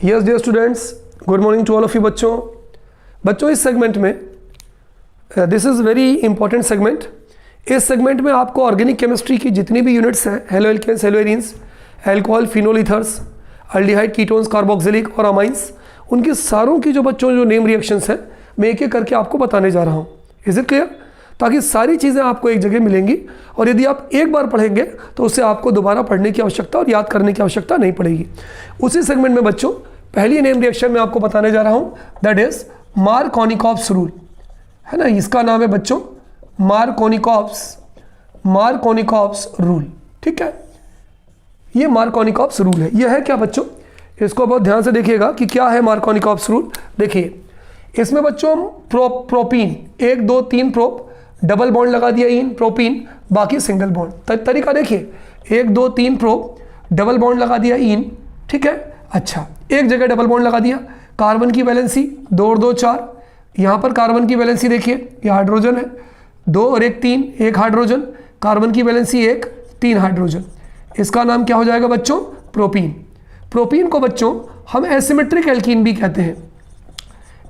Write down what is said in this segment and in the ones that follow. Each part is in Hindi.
Yes dear students, good morning to all of you. बच्चों इस सेगमेंट में this is very important segment. इस सेगमेंट में आपको ऑर्गेनिक केमिस्ट्री की जितनी भी यूनिट्स हैं, halo alkanes, halo arenes, alcohol, phenol ethers, aldehyde, ketones, carboxylic और अमाइंस, उनकी सारों की जो नेम रिएक्शंस हैं मैं एक एक करके आपको बताने जा रहा हूँ। Is it clear? ताकि सारी चीज़ें आपको एक जगह मिलेंगी और यदि आप एक बार पढ़ेंगे तो उससे आपको दोबारा पढ़ने की आवश्यकता और याद करने की आवश्यकता नहीं पड़ेगी। उसी सेगमेंट में बच्चों पहली नेम रिएक्शन में आपको बताने जा रहा हूँ, दैट इज मार्कोनिकॉफ्स रूल, है ना। इसका नाम है बच्चों मार्कोनिकॉफ्स रूल। ठीक है, ये मार्कोनिकॉफ्स रूल है। यह है क्या बच्चों? इसको बहुत ध्यान से देखिएगा कि क्या है मार्कोनिकॉफ्स रूल। देखिए इसमें बच्चों हम प्रोपीन 1 2 3 प्रोप, डबल बॉन्ड लगा दिया इन प्रोपीन, बाकी सिंगल बॉन्ड। तरीका देखिए, 1 2 3 प्रोप, डबल बॉन्ड लगा दिया इन, ठीक है। अच्छा, एक जगह डबल बॉन्ड लगा दिया, कार्बन की वैलेंसी 2 और 2 4, यहाँ पर कार्बन की वैलेंसी देखिए, ये हाइड्रोजन है, 2 और 1 3, एक हाइड्रोजन, कार्बन की वैलेंसी 1 3 हाइड्रोजन। इसका नाम क्या हो जाएगा बच्चों? प्रोपीन। प्रोपीन को बच्चों हम एसिमेट्रिक एल्कीन भी कहते हैं।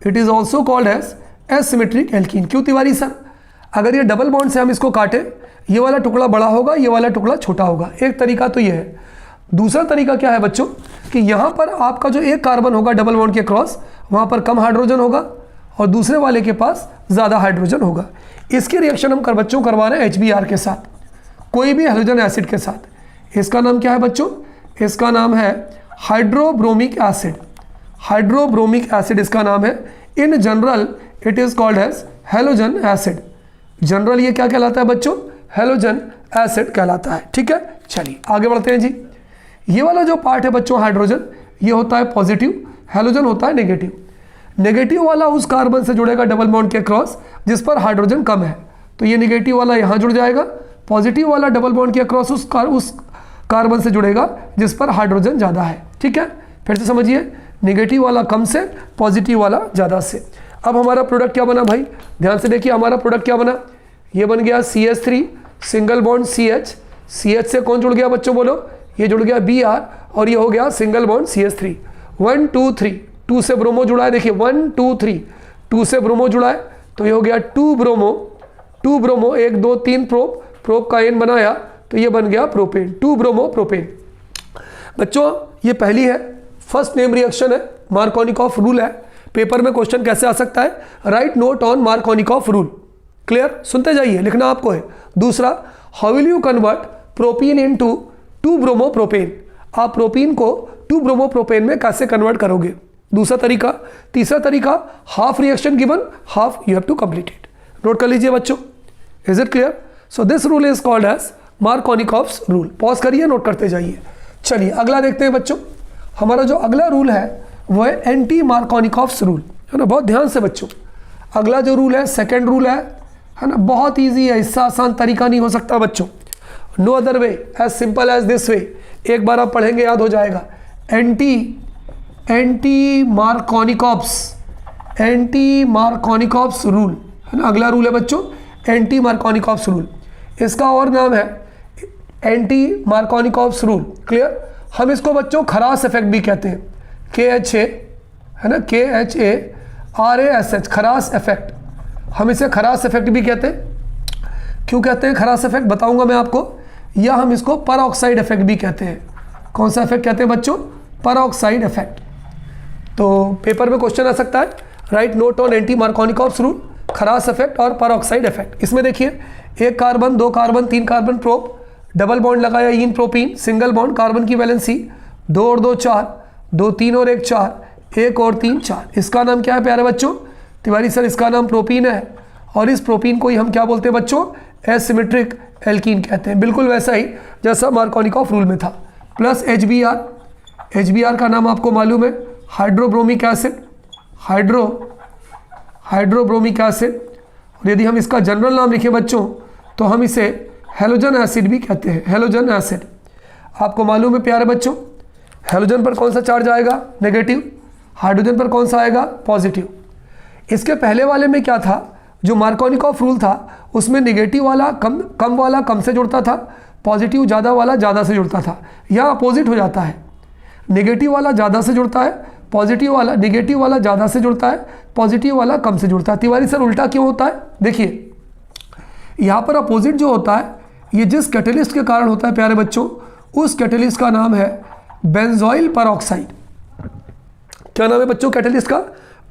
It is also called as asymmetric alkene. क्यों तिवारी सर? अगर ये डबल बॉन्ड से हम इसको काटें, ये वाला टुकड़ा बड़ा होगा, ये वाला टुकड़ा छोटा होगा। एक तरीका तो ये है। दूसरा तरीका क्या है बच्चों कि यहाँ पर आपका जो एक कार्बन होगा डबल बॉन्ड के क्रॉस, वहाँ पर कम हाइड्रोजन होगा और दूसरे वाले के पास ज़्यादा हाइड्रोजन होगा। इसकी रिएक्शन हम बच्चों करवा रहे हैं HBr के साथ, कोई भी हेलोजन एसिड के साथ। इसका नाम क्या है बच्चों? इसका नाम है हाइड्रोब्रोमिक एसिड। हाइड्रोब्रोमिक एसिड इसका नाम है। In general it is called as halogen acid. General ये क्या कहलाता है बच्चों? हेलोजन एसिड कहलाता है। ठीक है, चलिए आगे बढ़ते हैं जी। ये वाला जो पार्ट है बच्चों हाइड्रोजन, ये होता है पॉजिटिव, हेलोजन होता है नेगेटिव। नेगेटिव वाला उस कार्बन से जुड़ेगा डबल बॉन्ड के क्रॉस जिस पर हाइड्रोजन कम है, तो ये नेगेटिव वाला यहाँ जुड़ जाएगा। पॉजिटिव वाला डबल बॉन्ड के क्रॉस उस कार्बन से जुड़ेगा जिस पर हाइड्रोजन ज़्यादा है। ठीक है, फिर से समझिए, नेगेटिव वाला कम से, पॉजिटिव वाला ज़्यादा से। अब हमारा प्रोडक्ट क्या बना भाई? ध्यान से देखिए, हमारा प्रोडक्ट क्या बना? ये बन गया CH3 single bond CH। CH से कौन जुड़ गया बच्चों बोलो? ये जुड़ गया Br और ये हो गया सिंगल बॉन्ड CH3। 1 2 3, 2 से ब्रोमो जुड़ा है। देखिए 1 2 3, 2 से ब्रोमो जुड़ा है तो ये हो गया 2 ब्रोमो। 1 2 3 प्रोप का एन बनाया तो ये बन गया प्रोपेन, 2 ब्रोमो प्रोपेन। बच्चों ये पहली है, फर्स्ट नेम रिएक्शन है, मार्कोनिकॉफ रूल है। पेपर में क्वेश्चन कैसे आ सकता है? Right note on Markovnikov rule. Clear? सुनते जाइए, लिखना आपको है। दूसरा, how will you convert propene into 2 bromo propane. आप प्रोपीन को 2 ब्रोमो प्रोपेन में कैसे कन्वर्ट करोगे? दूसरा तरीका। तीसरा तरीका, half reaction given, half you have to complete it. Note कर लीजिए बच्चों। Is it clear? So this rule is called as Markovnikov's rule. Pause करिए, नोट करते जाइए। चलिए अगला देखते हैं बच्चों। हमारा जो अगला रूल है वो है एंटी मार्कोनिकॉफ्स रूल, है ना। बहुत ध्यान से बच्चों, अगला जो रूल है सेकंड रूल है ना। बहुत इजी है, इससे आसान तरीका नहीं हो सकता बच्चों। No other way, as simple as this way. एक बार आप पढ़ेंगे याद हो जाएगा। एंटी मार्कोनिकॉफ्स रूल, है ना। अगला रूल है बच्चों एंटी मार्कोनिकॉफ्स रूल। इसका और नाम है एंटी मार्कोनिकॉफ्स रूल। क्लियर? हम इसको बच्चों खरास इफेक्ट भी कहते हैं, KHA, है ना, KHARASH, खरास इफेक्ट। हम इसे खरास इफेक्ट भी कहते हैं। क्यों कहते हैं खरास इफेक्ट बताऊंगा मैं आपको। या हम इसको परऑक्साइड इफेक्ट भी कहते हैं। कौन सा इफेक्ट कहते हैं बच्चों? Peroxide effect. तो पेपर में क्वेश्चन आ सकता है, right note on anti Markovnikov's rule, Kharasch effect और परऑक्साइड इफेक्ट। इसमें देखिए 1 carbon 2 carbon 3 carbon prop, double bond लगाया in propene, single bond, carbon की वैलेंसी 2 और 2 4, 2 3 और 1 4, 1 और 3 4। इसका नाम क्या है प्यारे बच्चों? तिवारी सर इसका नाम प्रोपीन है। और इस प्रोपीन को ही हम क्या बोलते हैं बच्चों? एसिमेट्रिक एल्कीन कहते हैं। बिल्कुल वैसा ही जैसा मार्कोनिकॉफ रूल में था। प्लस HBr का नाम आपको मालूम है, हाइड्रोब्रोमिक एसिड, हाइड्रोब्रोमिक एसिड। और यदि हम इसका जनरल नाम लिखें बच्चों तो हम इसे हेलोजन एसिड भी कहते हैं। हेलोजन एसिड आपको मालूम है प्यारे बच्चों, हेलोजन पर कौन सा चार्ज आएगा? नेगेटिव। हाइड्रोजन पर कौन सा आएगा? पॉजिटिव। इसके पहले वाले में क्या था? जो मार्कोनिकॉफ रूल था उसमें नेगेटिव वाला कम वाला कम से जुड़ता था, पॉजिटिव ज़्यादा वाला ज़्यादा से जुड़ता था। यहाँ अपोजिट हो जाता है, नेगेटिव वाला ज़्यादा से जुड़ता है, पॉजिटिव वाला नेगेटिव वाला ज़्यादा से जुड़ता है, पॉजिटिव वाला कम से जुड़ता है। तिवारी सर उल्टा क्यों होता है? देखिए यहाँ पर अपोजिट जो होता है ये जिस कैटेलिस्ट के कारण होता है प्यारे बच्चों, उस कैटेलिस्ट का नाम है बेंजोइल परऑक्साइड। क्या नाम है बच्चों कैटेलिस्ट का?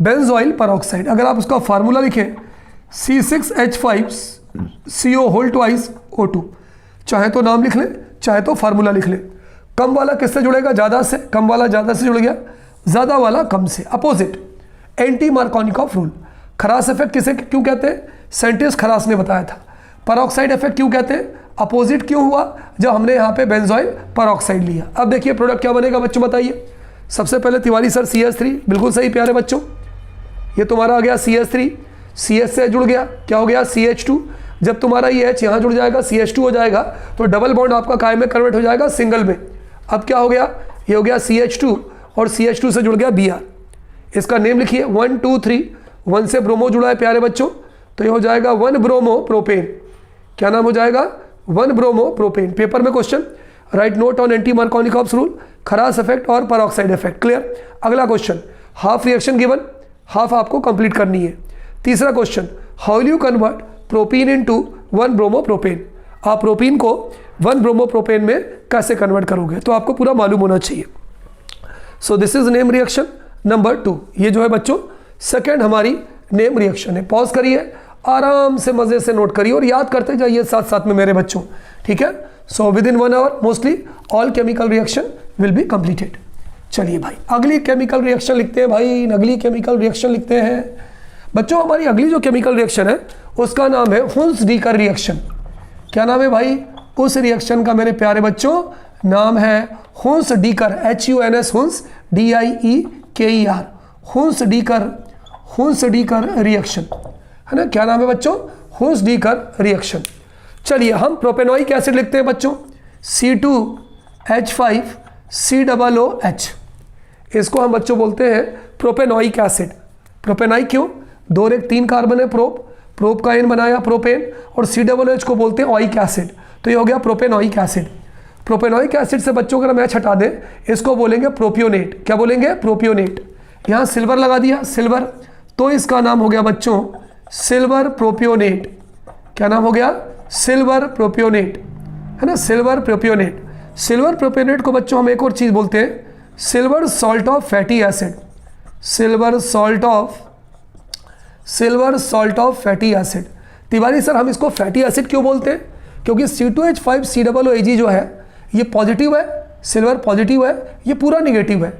Benzoyl peroxide. अगर आप उसका फार्मूला लिखें C6H5CO2, चाहे तो नाम लिख लें चाहे तो फार्मूला लिख लें। कम वाला किससे जुड़ेगा? ज़्यादा से। कम वाला ज़्यादा से जुड़ गया, ज़्यादा वाला कम से। Opposite, anti Markovnikov rule. Kharasch effect किसे क्यों कहते हैं? साइंटिस्ट खरास ने बताया था। परऑक्साइड इफेक्ट क्यों कहते हैं? अपोजिट क्यों हुआ? जब हमने यहाँ पे बेंजोइल परऑक्साइड लिया। अब देखिए प्रोडक्ट क्या बनेगा बच्चों, बताइए। सबसे पहले तिवारी सर CH3, बिल्कुल सही प्यारे बच्चों। ये तुम्हारा आ गया CH3, CH से जुड़ गया, क्या हो गया? CH2। जब तुम्हारा ये H यहाँ जुड़ जाएगा, CH2 हो जाएगा, तो डबल बॉन्ड आपका काय में कन्वर्ट हो जाएगा सिंगल में। अब क्या हो गया? ये हो गया CH2 और CH2 से जुड़ गया Br। इसका नेम लिखिए 1 2 3। 1 से ब्रोमो जुड़ा है प्यारे बच्चों, तो ये हो जाएगा 1 ब्रोमो प्रोपेन। क्या नाम हो जाएगा? 1 ब्रोमो प्रोपेन। पेपर में question, right note on anti Markovnikov rule, Kharasch effect और परऑक्साइड इफेक्ट। क्लियर? अगला question, half reaction given, half आपको कंप्लीट करनी है। तीसरा question, how will you convert propene into 1 bromo propane. आप प्रोपीन को 1 ब्रोमो प्रोपेन में कैसे कन्वर्ट करोगे, तो आपको पूरा मालूम होना चाहिए। So this is name reaction number 2। ये जो है बच्चों सेकेंड हमारी नेम रिएक्शन है। पॉज करिए, आराम से मजे से नोट करिए और याद करते जाइए साथ साथ में मेरे बच्चों, ठीक है। So within 1 hour mostly all chemical reaction will be completed. चलिए भाई अगली केमिकल रिएक्शन लिखते हैं भाई, अगली केमिकल रिएक्शन लिखते हैं बच्चों। हमारी अगली जो केमिकल रिएक्शन है उसका नाम है हुन्स-डीकर रिएक्शन। क्या नाम है भाई? उस रिएक्शन का मेरे प्यारे बच्चों नाम है हुन्स-डीकर, HUNS, हुन्स DIEKER, हुन्स-डीकर रिएक्शन, है ना। क्या नाम है बच्चों? हुन्स-डीकर रिएक्शन। चलिए हम प्रोपेनोइक एसिड लिखते हैं बच्चों, C2H5COOH। इसको हम बच्चों बोलते हैं प्रोपेनोइक एसिड। प्रोपेनोइक क्यों? 2 और 1 3 कार्बन है, प्रोप का एन बनाया प्रोपेन, और COOH को बोलते हैं ऑइक एसिड, तो ये हो गया प्रोपेनोइक एसिड। प्रोपेनोइक एसिड से बच्चों अगर हम H हटा दें, इसको बोलेंगे प्रोपियोनेट। क्या बोलेंगे? प्रोपियोनेट। यहाँ सिल्वर लगा दिया, सिल्वर, तो इसका नाम हो गया बच्चों सिल्वर प्रोपियोनेट। क्या नाम हो गया? सिल्वर प्रोपियोनेट, है ना, सिल्वर प्रोपियोनेट। सिल्वर प्रोपियोनेट को बच्चों हम एक और चीज़ बोलते हैं, silver salt of fatty acid. Silver salt of fatty acid. Tiwari sir हम इसको फैटी एसिड क्यों बोलते हैं? क्योंकि C2H5COOAG जो है ये पॉजिटिव है, सिल्वर पॉजिटिव है, ये पूरा निगेटिव है,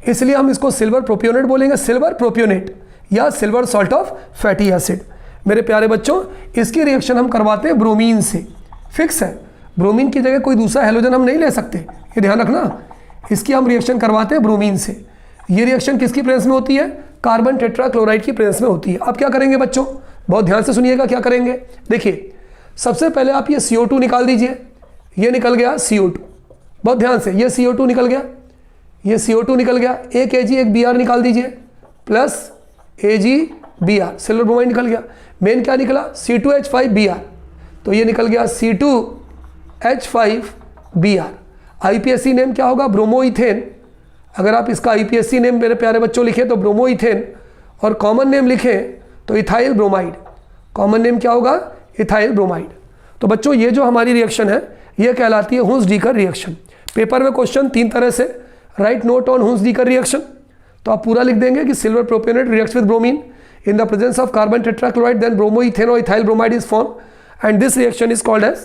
इसलिए हम इसको सिल्वर प्रोपियोनेट बोलेंगे, सिल्वर प्रोपियोनेट या silver salt of fatty acid. मेरे प्यारे बच्चों इसकी रिएक्शन हम करवाते हैं ब्रोमीन से, फिक्स है। ब्रोमीन की जगह कोई दूसरा हैलोजन हम नहीं ले सकते, ये ध्यान रखना। इसकी हम रिएक्शन करवाते हैं ब्रोमीन से। ये रिएक्शन किसकी प्रेजेंस में होती है? कार्बन टेट्राक्लोराइड की प्रेजेंस में होती है। अब क्या करेंगे बच्चों? बहुत ध्यान से सुनिएगा क्या करेंगे। देखिए सबसे पहले आप ये CO2 निकाल दीजिए, ये निकल गया CO2, बहुत ध्यान से, ये CO2 निकल गया, ये CO2 निकल गया, एक Ag एक Br निकाल दीजिए, प्लस AgBr, सिल्वर ब्रोमाइड निकल गया। मेन क्या निकला? C2H5Br, तो ये निकल गया C2H5Br। IPSC नेम क्या होगा? ब्रोमोइथेन। अगर आप इसका IPSC नेम मेरे प्यारे बच्चों लिखे तो ब्रोमोइथेन, और कॉमन नेम लिखें तो इथाइल ब्रोमाइड। कॉमन नेम क्या होगा? Ethyl bromide. तो बच्चों ये जो हमारी रिएक्शन है ये कहलाती है हुन्स-डीकर रिएक्शन। पेपर में क्वेश्चन 3 तरह से, right note on Hunsdiecker reaction, तो आप पूरा लिख देंगे कि silver propionate reacts with bromine in the presence of carbon tetrachloride, then bromoethane और ethyl bromide is form and this reaction is called as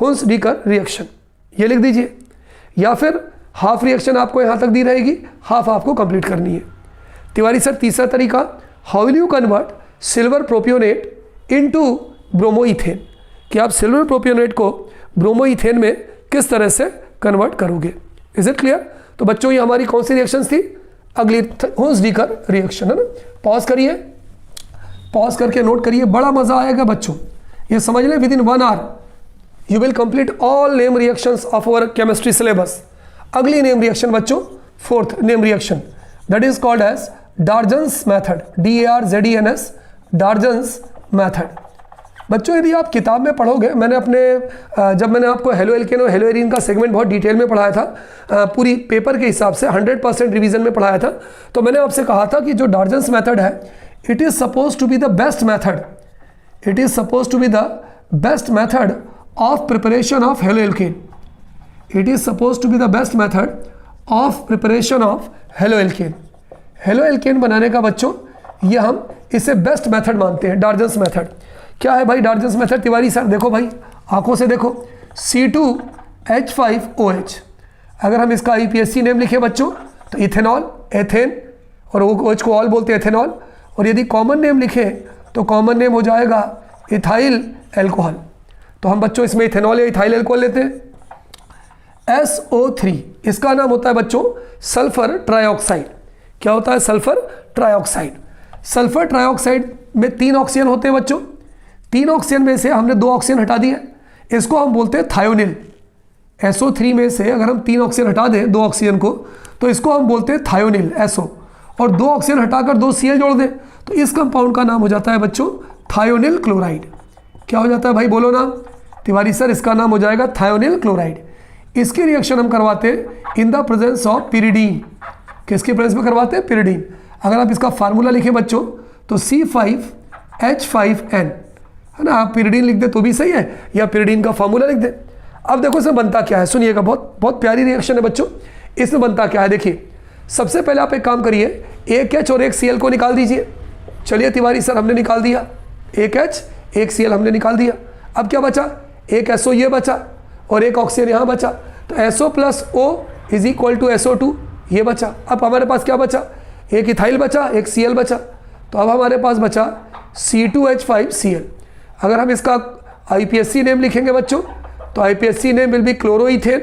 Hunsdiecker reaction. ये लिख दीजिए। या फिर हाफ रिएक्शन आपको यहाँ तक दी रहेगी, हाफ आपको कंप्लीट करनी है। तिवारी सर तीसरा तरीका, how will you convert silver propionate into bromoethane, कि आप सिल्वर प्रोपियोनेट को ब्रोमोइथेन में किस तरह से कन्वर्ट करोगे। Is it clear? तो बच्चों ये हमारी कौन सी रिएक्शंस थी? अगली हुन्स-डीकर रिएक्शन, है ना। पॉज करिए, पॉज करके नोट करिए, बड़ा मजा आएगा बच्चों, ये समझ लें। Within 1 hour you will complete all name reactions of our chemistry syllabus. अगली नेम रिएक्शन बच्चों, 4th name reaction, that is called as Darzens method, DARZENS, Darzens method. बच्चों यदि आप किताब में पढ़ोगे, मैंने जब मैंने आपको हेलो एल्केन और हेलो एरीन का सेगमेंट बहुत डिटेल में पढ़ाया था, पूरी पेपर के हिसाब से 100% रिवीजन में पढ़ाया था, तो मैंने आपसे कहा था कि जो डार्जन्स मेथड है, it is suppose to be the best method, it is suppose to be the best method of preparation of halo alkane, it is suppose to be the best method of preparation of halo alkane. Halo alkane बनाने का बच्चों ये हम इसे बेस्ट मेथड मानते हैं, डार्जन्स मेथड। क्या है भाई डार्जन्स मेथड तिवारी सर? देखो भाई आंखों से देखो, C2H5OH, अगर हम इसका IPSC नेम लिखे बच्चों तो इथेनॉल, एथेन, और OH को ऑल बोलते हैं एथेनॉल, और यदि कॉमन नेम लिखे तो कॉमन नेम हो जाएगा इथाइल एल्कोहल। तो हम बच्चों इसमें इथेनॉल या इथाइल एल्कोहल लेते हैं। SO3 इसका नाम होता है बच्चों सल्फर ट्राइऑक्साइड। क्या होता है? Sulphur trioxide. सल्फर ट्राइऑक्साइड में 3 ऑक्सीजन होते हैं बच्चों, 3 ऑक्सीजन में से हमने 2 ऑक्सीजन हटा दिए, इसको हम बोलते हैं थायोनिल। SO3 में से अगर हम 3 ऑक्सीजन हटा दें 2 ऑक्सीजन को, तो इसको हम बोलते हैं थायोनिल SO, और 2 ऑक्सीजन हटाकर 2 Cl जोड़ दें तो इस कंपाउंड का नाम हो जाता है बच्चों थायोनिल क्लोराइड। क्या हो जाता है भाई? बोलो नाम तिवारी सर। इसका नाम हो जाएगा थायोनिल क्लोराइड। इसकी रिएक्शन हम करवाते हैं इन द प्रेजेंस ऑफ पिरिडीन। किसके प्रेजेंस में करवाते हैं? पिरिडीन। अगर आप इसका फार्मूला लिखें बच्चों तो C5H5N, है ना, आप पिरिडीन लिख दे तो भी सही है, या पिरिडीन का फार्मूला लिख दे। अब देखो इसमें बनता क्या है, सुनिएगा, बहुत बहुत प्यारी रिएक्शन है बच्चों। इसमें बनता क्या है देखिए, सबसे पहले आप एक काम करिए, एक H और एक Cl को निकाल दीजिए। चलिए तिवारी सर हमने निकाल दिया, एक H एक Cl हमने निकाल दिया। अब क्या बचा? एक SO ये बचा और एक ऑक्सीजन यहाँ बचा, तो SO plus O is equal to SO2 ये बचा। अब हमारे पास क्या बचा? एक इथाइल बचा, एक Cl बचा, तो अब हमारे पास बचा C2H5Cl। अगर हम इसका IPSC नेम लिखेंगे बच्चों तो IPSC name will be chloroethane,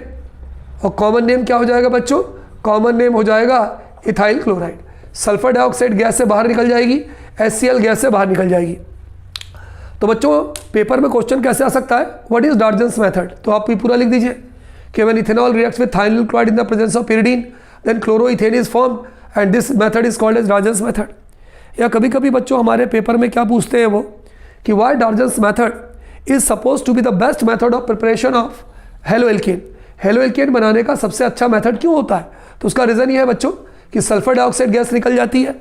और कॉमन नेम क्या हो जाएगा बच्चों? कॉमन नेम हो जाएगा ethyl chloride. Sulphur dioxide gas से बाहर निकल जाएगी, HCl गैस से बाहर निकल जाएगी। तो बच्चों पेपर में क्वेश्चन कैसे आ सकता है? What is Darzens method? तो आप पूरा लिख दीजिए कि when ethanol reacts with thionyl chloride in the presence of pyridine then chloroethane is formed and this method is called as Darzens method. या कभी कभी बच्चों हमारे पेपर में क्या पूछते हैं वो कि why Darzens method is suppose to be the best method of preparation of halo alkane. Halo alkane बनाने का सबसे अच्छा मेथड क्यों होता है? तो उसका रीज़न ये है बच्चों कि सल्फर डाइऑक्साइड गैस निकल जाती है,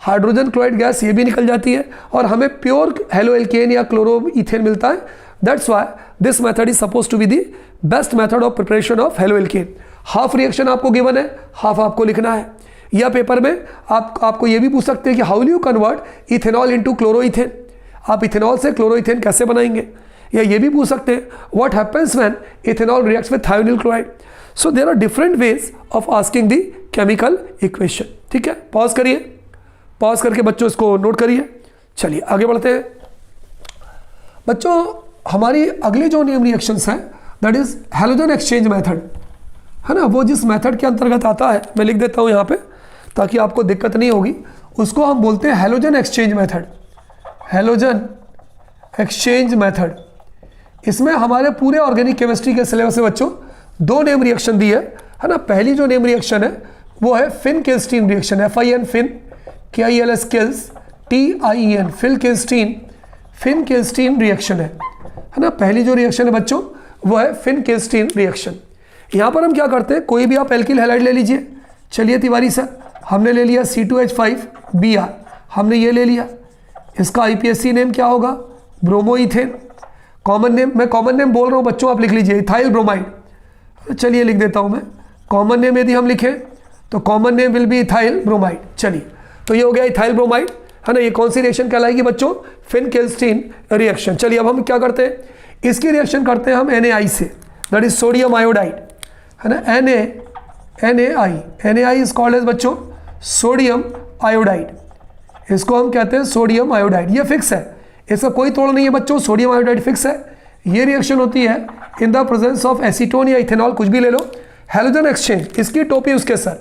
हाइड्रोजन क्लोराइड गैस ये भी निकल जाती है, और हमें प्योर हेलो एल्केन या क्लोरोइथेन मिलता है। That's why this method is suppose to be the best method of preparation of halo alkane. Half reaction आपको गिवन है, हाफ आपको लिखना है। या पेपर में आपको ये भी पूछ सकते हैं कि how will you convert ethanol into chloroethane, आप इथेनॉल से क्लोरोइथेन कैसे बनाएंगे। या ये भी पूछ सकते हैं what happens when ethanol reacts with thionyl chloride. So there are different ways of asking the chemical equation. ठीक है, पॉज करिए, पॉज करके बच्चों इसको नोट करिए। चलिए आगे बढ़ते हैं बच्चों। हमारी अगली जो नेम रिएक्शंस हैं that is halogen exchange method, है ना। वो जिस मेथड के अंतर्गत आता है, मैं लिख देता हूँ यहाँ पे ताकि आपको दिक्कत नहीं होगी, उसको हम बोलते हैं halogen exchange method. Halogen exchange method, इसमें हमारे पूरे ऑर्गेनिक केमिस्ट्री के सिलेबस से बच्चों 2 नेम रिएक्शन दी है ना। पहली जो नेम रिएक्शन है वो है Finkelstein reaction, FIN fin, KILS kils, TIEN Finkelstein reaction है ना। पहली जो रिएक्शन है बच्चों वो है फिन-किल्स्टीन रिएक्शन। यहाँ पर हम क्या करते हैं, कोई भी आप एल्किल हैलाइड ले लीजिए। चलिए तिवारी सर हमने ले लिया C2H5Br, हमने ये ले लिया, इसका IPSC नेम क्या होगा? ब्रोमोइथेन। कॉमन नेम, मैं कॉमन नेम बोल रहा हूँ बच्चों, आप लिख लीजिए इथाइल ब्रोमाइड। चलिए लिख देता हूँ मैं, कॉमन नेम यदि हम लिखें तो common name will be ethyl bromide. चलिए तो ये हो गया इथाइल ब्रोमाइड, है ना। ये कौन सी रिएक्शन कहलाएगी बच्चों? फिन-किल्स्टीन रिएक्शन। चलिए अब हम क्या करते हैं, इसकी रिएक्शन करते हैं हम NaI से, दैट इज सोडियम आयोडाइड, है ना। NaI इज कॉल्ड एज बच्चों सोडियम आयोडाइड, इसको हम कहते हैं सोडियम आयोडाइड। ये फिक्स है, इसका कोई तोड़ नहीं है बच्चों, सोडियम आयोडाइड फिक्स है। ये रिएक्शन होती है इन द प्रेजेंस ऑफ एसीटोन या इथेनॉल, कुछ भी ले लो। हैलोजन एक्सचेंज, इसकी टोपी उसके सर,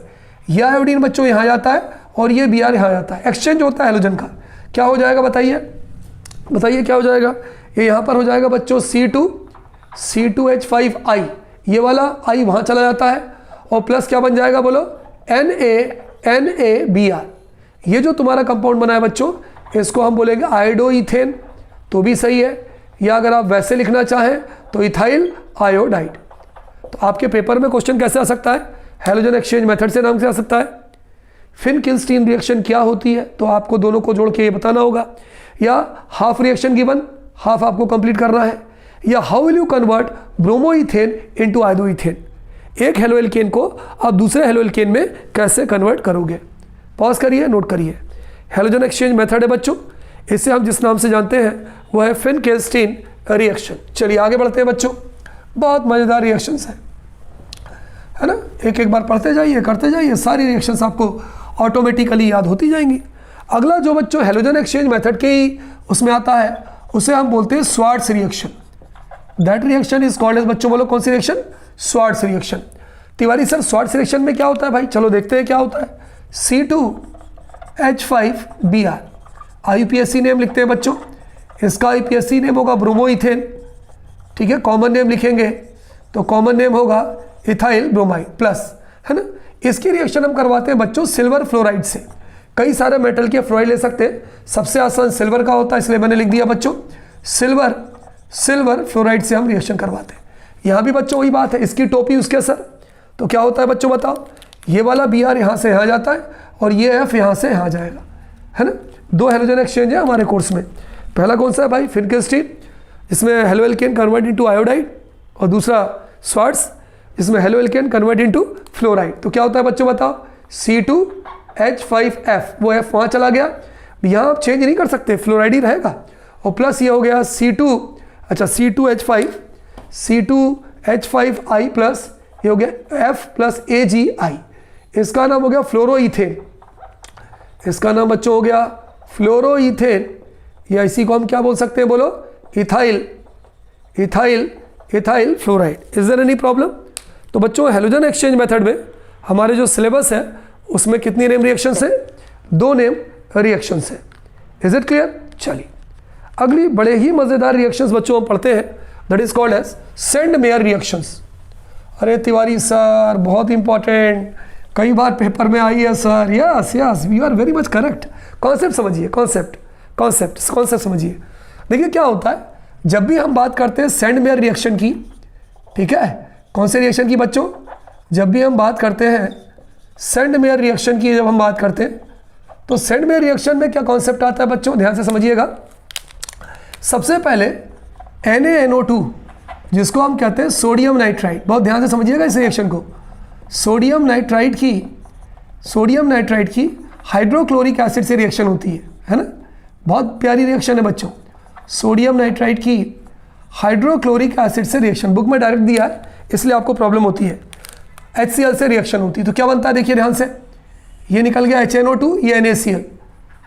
ये आयोडीन बच्चों यहाँ जाता है और ये Br यहाँ जाता है, एक्सचेंज होता है हैलोजन का। क्या हो जाएगा बताइए, बताइए क्या हो जाएगा? ये यहाँ पर हो जाएगा बच्चों C2H5I, ये वाला I वहाँ चला जाता है, और प्लस क्या बन जाएगा बोलो? NaBr। ये जो तुम्हारा कंपाउंड बना है बच्चों, इसको हम बोलेंगे आयोडोइथेन, तो भी सही है। या अगर आप वैसे लिखना चाहें तो इथाइल आयोडाइड। तो आपके पेपर में क्वेश्चन कैसे आ सकता है, हैलोजन एक्सचेंज मेथड से नाम से आ सकता है। फिन-किल्स्टीन रिएक्शन क्या होती है, तो आपको दोनों को जोड़ के ये बताना होगा, या हाफ रिएक्शन गिवन, हाफ आपको कंप्लीट करना है, या how will you convert bromoethane into iodoethane, एक हेलोएल्केन को आप दूसरे हेलोएल्केन में कैसे कन्वर्ट करोगे। पॉज करिए, नोट करिए। हैलोजन एक्सचेंज मेथड है बच्चों, इसे हम जिस नाम से जानते हैं वो है फिन-किल्स्टीन रिएक्शन। चलिए आगे बढ़ते हैं बच्चों, बहुत मज़ेदार रिएक्शंस है ना, एक एक बार पढ़ते जाइए, करते जाइए, सारी रिएक्शंस आपको ऑटोमेटिकली याद होती जाएंगी। अगला जो बच्चों हैलोजन एक्सचेंज मेथड के ही उसमें आता है, उसे हम बोलते हैं Swarts reaction. That reaction is called as, बच्चों बोलो कौन सी reaction, Swarts reaction. Tiwari sir Swarts reaction में क्या होता है भाई, चलो देखते हैं क्या होता है। C2H5Br, IUPAC नेम लिखते हैं बच्चों, इसका IUPAC नेम होगा ब्रोमोइथेन, ठीक है, कॉमन नेम लिखेंगे तो कॉमन नेम होगा इथाइल ब्रोमाइड प्लस, है ना। इसकी रिएक्शन हम करवाते हैं बच्चों सिल्वर फ्लोराइड से। कई सारे मेटल के फ्लोराइड ले सकते हैं, सबसे आसान सिल्वर का होता है, इसलिए मैंने लिख दिया बच्चों सिल्वर फ्लोराइड से हम रिएक्शन करवाते हैं। यहाँ भी बच्चों वही बात है, इसकी टोपी उसके सर, तो क्या होता है बच्चों बताओ, ये वाला Br यहाँ से यहाँ जाता है और ये F यहाँ से यहाँ जाएगा, है ना। दो हैलोजन एक्सचेंज है हमारे कोर्स में, पहला कौन सा है भाई, फिन-किल्स्टीन, इसमें हेलोएल्केन कन्वर्ट इनटू आयोडाइड, और दूसरा स्वार्ट्स, इसमें हेलोएल्केन कन्वर्ट इनटू फ्लोराइड। तो क्या होता है बच्चों बताओ, C2H5F, वो F वहाँ चला गया, यहाँ आप चेंज नहीं कर सकते, फ्लोराइड ही रहेगा, और प्लस ये हो गया C2H5I प्लस ये हो गया F प्लस AgI, इसका नाम हो गया फ्लोरोइथेन, इसका नाम बच्चों हो गया फ्लोरोइथेन, या इसी को हम क्या बोल सकते हैं, बोलो ethyl fluoride. Is there any problem. तो बच्चों हैलोजन एक्सचेंज मेथड में हमारे जो सिलेबस है उसमें कितनी नेम रिएक्शंस है, 2 नेम रिएक्शंस है। Is it clear. चलिए अगली बड़े ही मज़ेदार रिएक्शंस बच्चों हम पढ़ते हैं, that is called as Sandmeyer reactions. अरे तिवारी सर बहुत इंपॉर्टेंट, कई बार पेपर में आई है sir. Yes you are very much correct. Concept समझिए, कॉन्सेप्ट समझिए। देखिए क्या होता है, जब भी हम बात करते हैं सेंड मेयर रिएक्शन की, ठीक है, कौन से रिएक्शन की बच्चों, जब भी हम बात करते हैं सेंड मेयर रिएक्शन की, जब हम बात करते हैं तो सेंड मेयर रिएक्शन में क्या कॉन्सेप्ट आता है बच्चों, ध्यान से समझिएगा। सबसे पहले NaNO2, जिसको हम कहते हैं सोडियम नाइट्राइड, बहुत ध्यान से समझिएगा इस रिएक्शन को। सोडियम नाइट्राइड की हाइड्रोक्लोरिक एसिड से रिएक्शन होती है ना, बहुत प्यारी रिएक्शन है बच्चों। सोडियम नाइट्राइड की हाइड्रोक्लोरिक एसिड से रिएक्शन, बुक में डायरेक्ट दिया है इसलिए आपको प्रॉब्लम होती है। HCl से रिएक्शन होती है, तो क्या बनता है देखिए ध्यान से, ये निकल गया HNO2, ये NaCl,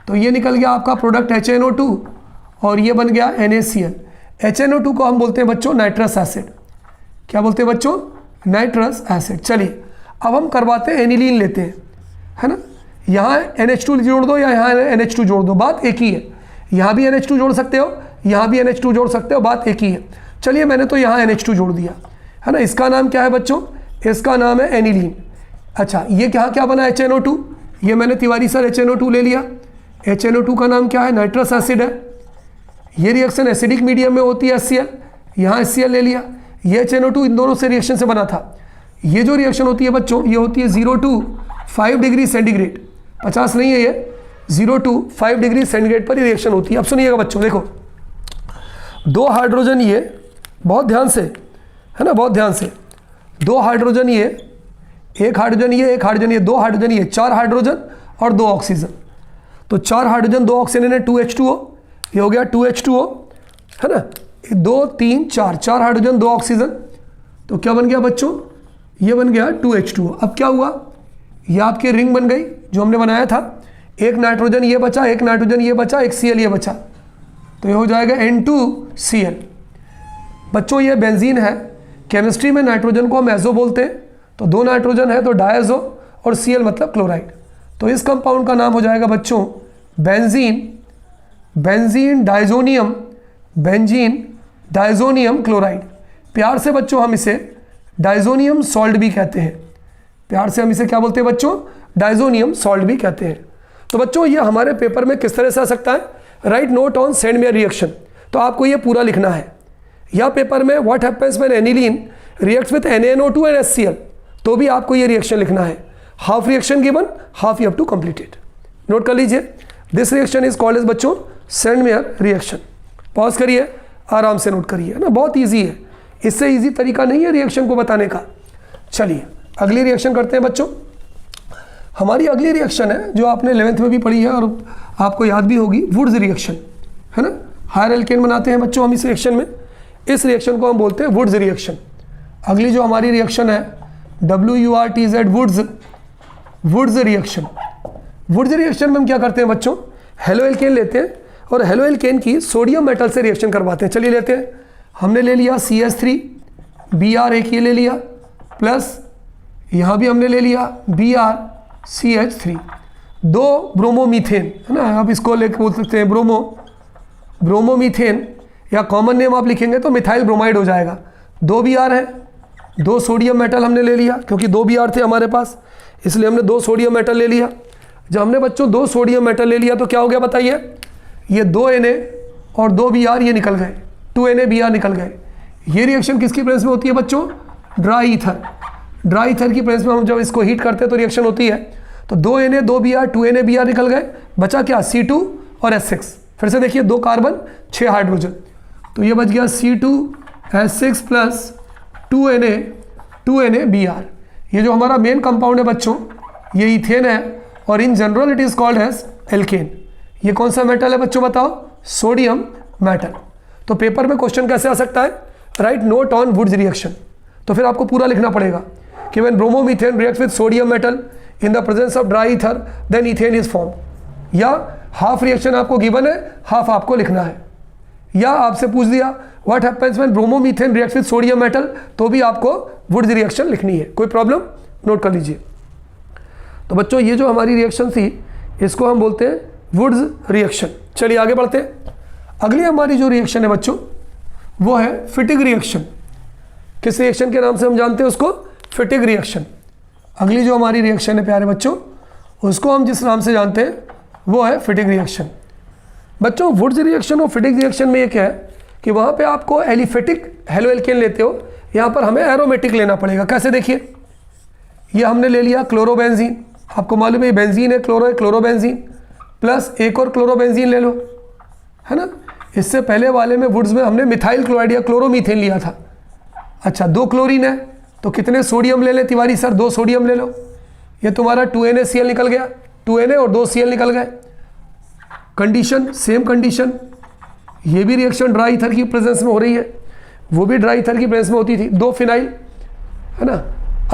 तो ये निकल गया आपका प्रोडक्ट HNO2 और ये बन गया NaCl। HNO2 को हम बोलते हैं बच्चों नाइट्रस एसिड। क्या बोलते हैं बच्चों, नाइट्रस एसिड। चलिए अब हम करवाते हैं एनिलीन लेते हैं, है ना, यहाँ NH2 जोड़ दो या यहाँ NH2 जोड़ दो, बात एक ही है। यहाँ भी NH2 जोड़ सकते हो, यहाँ भी NH2 जोड़ सकते हो, बात एक ही है। चलिए मैंने तो यहाँ NH2 जोड़ दिया, है ना, इसका नाम क्या है बच्चों, इसका नाम है एनिलीन। अच्छा ये क्या बना HNO2, ये मैंने तिवारी सर HNO2 ले लिया, HNO2 का नाम क्या है, नाइट्रस एसिड है। ये रिएक्शन एसिडिक मीडियम में होती है HCl, यहाँ HCl ले लिया, ये HNO2 इन दोनों से रिएक्शन से बना था। ये जो रिएक्शन होती है बच्चों, ये होती है 0 to 5 डिग्री सेंटीग्रेड, 50 नहीं है ये, 0 to 5 डिग्री सेंटीग्रेड पर ये रिएक्शन होती है। अब सुनिएगा बच्चों, देखो 2 हाइड्रोजन ये, बहुत ध्यान से, है ना, बहुत ध्यान से, 2 हाइड्रोजन ये, एक हाइड्रोजन ये, एक हाइड्रोजन ये, 2 हाइड्रोजन ये, 4 हाइड्रोजन और 2 ऑक्सीजन। तो 4 हाइड्रोजन 2 ऑक्सीजन है 2H2O, ये हो गया 2H2O, है ना, 2 3 4 हाइड्रोजन 2 ऑक्सीजन, तो क्या बन गया बच्चों, ये बन गया 2H2O। अब क्या हुआ, ये आपकी रिंग बन गई जो हमने बनाया था, एक नाइट्रोजन ये बचा, एक नाइट्रोजन ये बचा, एक Cl ये बचा, तो ये हो जाएगा N2Cl। बच्चों ये बेंजीन है, केमिस्ट्री में नाइट्रोजन को हम एजो बोलते हैं, तो 2 नाइट्रोजन है तो डायजो, और Cl मतलब क्लोराइड, तो इस कंपाउंड का नाम हो जाएगा बच्चों बेंजीन डाइजोनियम क्लोराइड। प्यार से बच्चों हम इसे डाइजोनियम सॉल्ट भी कहते हैं, प्यार से हम इसे क्या बोलते हैं बच्चों, डाइजोनियम सॉल्ट भी कहते हैं। तो बच्चों ये हमारे पेपर में किस तरह से आ सकता है, right note on Sandmeyer reaction. तो आपको ये पूरा लिखना है। या पेपर में what happens when aniline reacts with NaNO2 and HCl, तो भी आपको ये रिएक्शन लिखना है। Half reaction given, half you have to complete it. Note कर लीजिए, this reaction is called as बच्चों सेंडमेयर रिएक्शन। पॉज करिए, आराम से नोट करिए, है ना, बहुत ईजी है, इससे ईजी तरीका नहीं है रिएक्शन को बताने का। चलिए अगली रिएक्शन करते हैं बच्चों। हमारी अगली रिएक्शन है जो आपने 11th में भी पढ़ी है और आपको याद भी होगी, वुड्स रिएक्शन, है ना। हायर एल्केन बनाते हैं बच्चों हम इस रिएक्शन में, इस रिएक्शन को हम बोलते हैं वुड्स रिएक्शन। अगली जो हमारी रिएक्शन है WURTZ, Wurtz reaction. Wurtz reaction में हम क्या करते हैं बच्चों, हेलो एल्केन लेते हैं और हेलो एल्केन की सोडियम मेटल से रिएक्शन करवाते हैं। चलिए लेते हैं, हमने ले लिया CH3, Br एक ये ले लिया, प्लस यहाँ भी हमने ले लिया BrCH3, 2 ब्रोमोमीथेन, है ना, आप इसको लेके बोल सकते हैं ब्रोमोमीथेन, या कॉमन नेम आप लिखेंगे तो मिथाइल ब्रोमाइड हो जाएगा। 2 Br है, 2 सोडियम मेटल हमने ले लिया, क्योंकि 2 Br थे हमारे पास इसलिए हमने 2 सोडियम मेटल ले लिया। जब हमने बच्चों 2 सोडियम मेटल ले लिया तो क्या हो गया बताइए, ये 2 Na और 2 Br ये निकल गए, 2 NaBr निकल गए। ये रिएक्शन किसकी प्रेजेंस में होती है बच्चों, ड्राई ईथर। ड्राई ईथर की प्रेजेंस में हम जब इसको हीट करते हैं तो रिएक्शन होती है। तो 2 Na 2 Br 2 NaBr निकल गए, बचा क्या C2 और H6। फिर से देखिए 2 कार्बन 6 हाइड्रोजन, तो ये बच गया C2H6 प्लस 2 NaBr। ये जो हमारा मेन कंपाउंड है बच्चों ये इथेन है और in general it is called as alkane. ये कौन सा मेटल है बच्चों बताओ, सोडियम मेटल। तो पेपर में क्वेश्चन कैसे आ सकता है, right note on Wurtz reaction. तो फिर आपको पूरा लिखना पड़ेगा कि when bromomethane reacts with sodium metal in the presence of dry ether then ethane is form. या हाफ रिएक्शन आपको गिवन है, हाफ आपको लिखना है। या आपसे पूछ दिया what happens when bromomethane reacts with sodium metal, तो भी आपको वुड्स रिएक्शन लिखनी है। कोई प्रॉब्लम, नोट कर लीजिए। तो बच्चों ये जो हमारी रिएक्शन थी इसको हम बोलते हैं वुड्स रिएक्शन। चलिए आगे बढ़ते हैं। अगली हमारी जो रिएक्शन है बच्चों वो है फिटिग रिएक्शन। किस रिएक्शन के नाम से हम जानते हैं उसको, फिटिग रिएक्शन। अगली जो हमारी रिएक्शन है प्यारे बच्चों उसको हम जिस नाम से जानते हैं वो है फिटिग रिएक्शन। बच्चों वुड्स रिएक्शन और फिटिग रिएक्शन में ये क्या है कि वहाँ पे आपको एलिफेटिक हेलो एल्केन लेते हो, यहाँ पर हमें एरोमेटिक लेना पड़ेगा। कैसे देखिए, ये हमने ले लिया क्लोरोबेंजीन, आपको मालूम है बेंजीन है, क्लोरोबेंजीन प्लस एक और क्लोरोबेंजीन ले लो, है ना। इससे पहले वाले में वुड्स में हमने मिथाइल क्लोराइड या क्लोरोमीथेन लिया था। अच्छा 2 क्लोरीन है तो कितने सोडियम ले लें तिवारी सर, 2 सोडियम ले लो। ये तुम्हारा 2 NaCl निकल गया, 2 Na और 2 Cl निकल गए। कंडीशन सेम कंडीशन, ये भी रिएक्शन ड्राई ईथर की प्रेजेंस में हो रही है, वो भी ड्राई ईथर की प्रेजेंस में होती थी। 2 फिनाइल, है ना।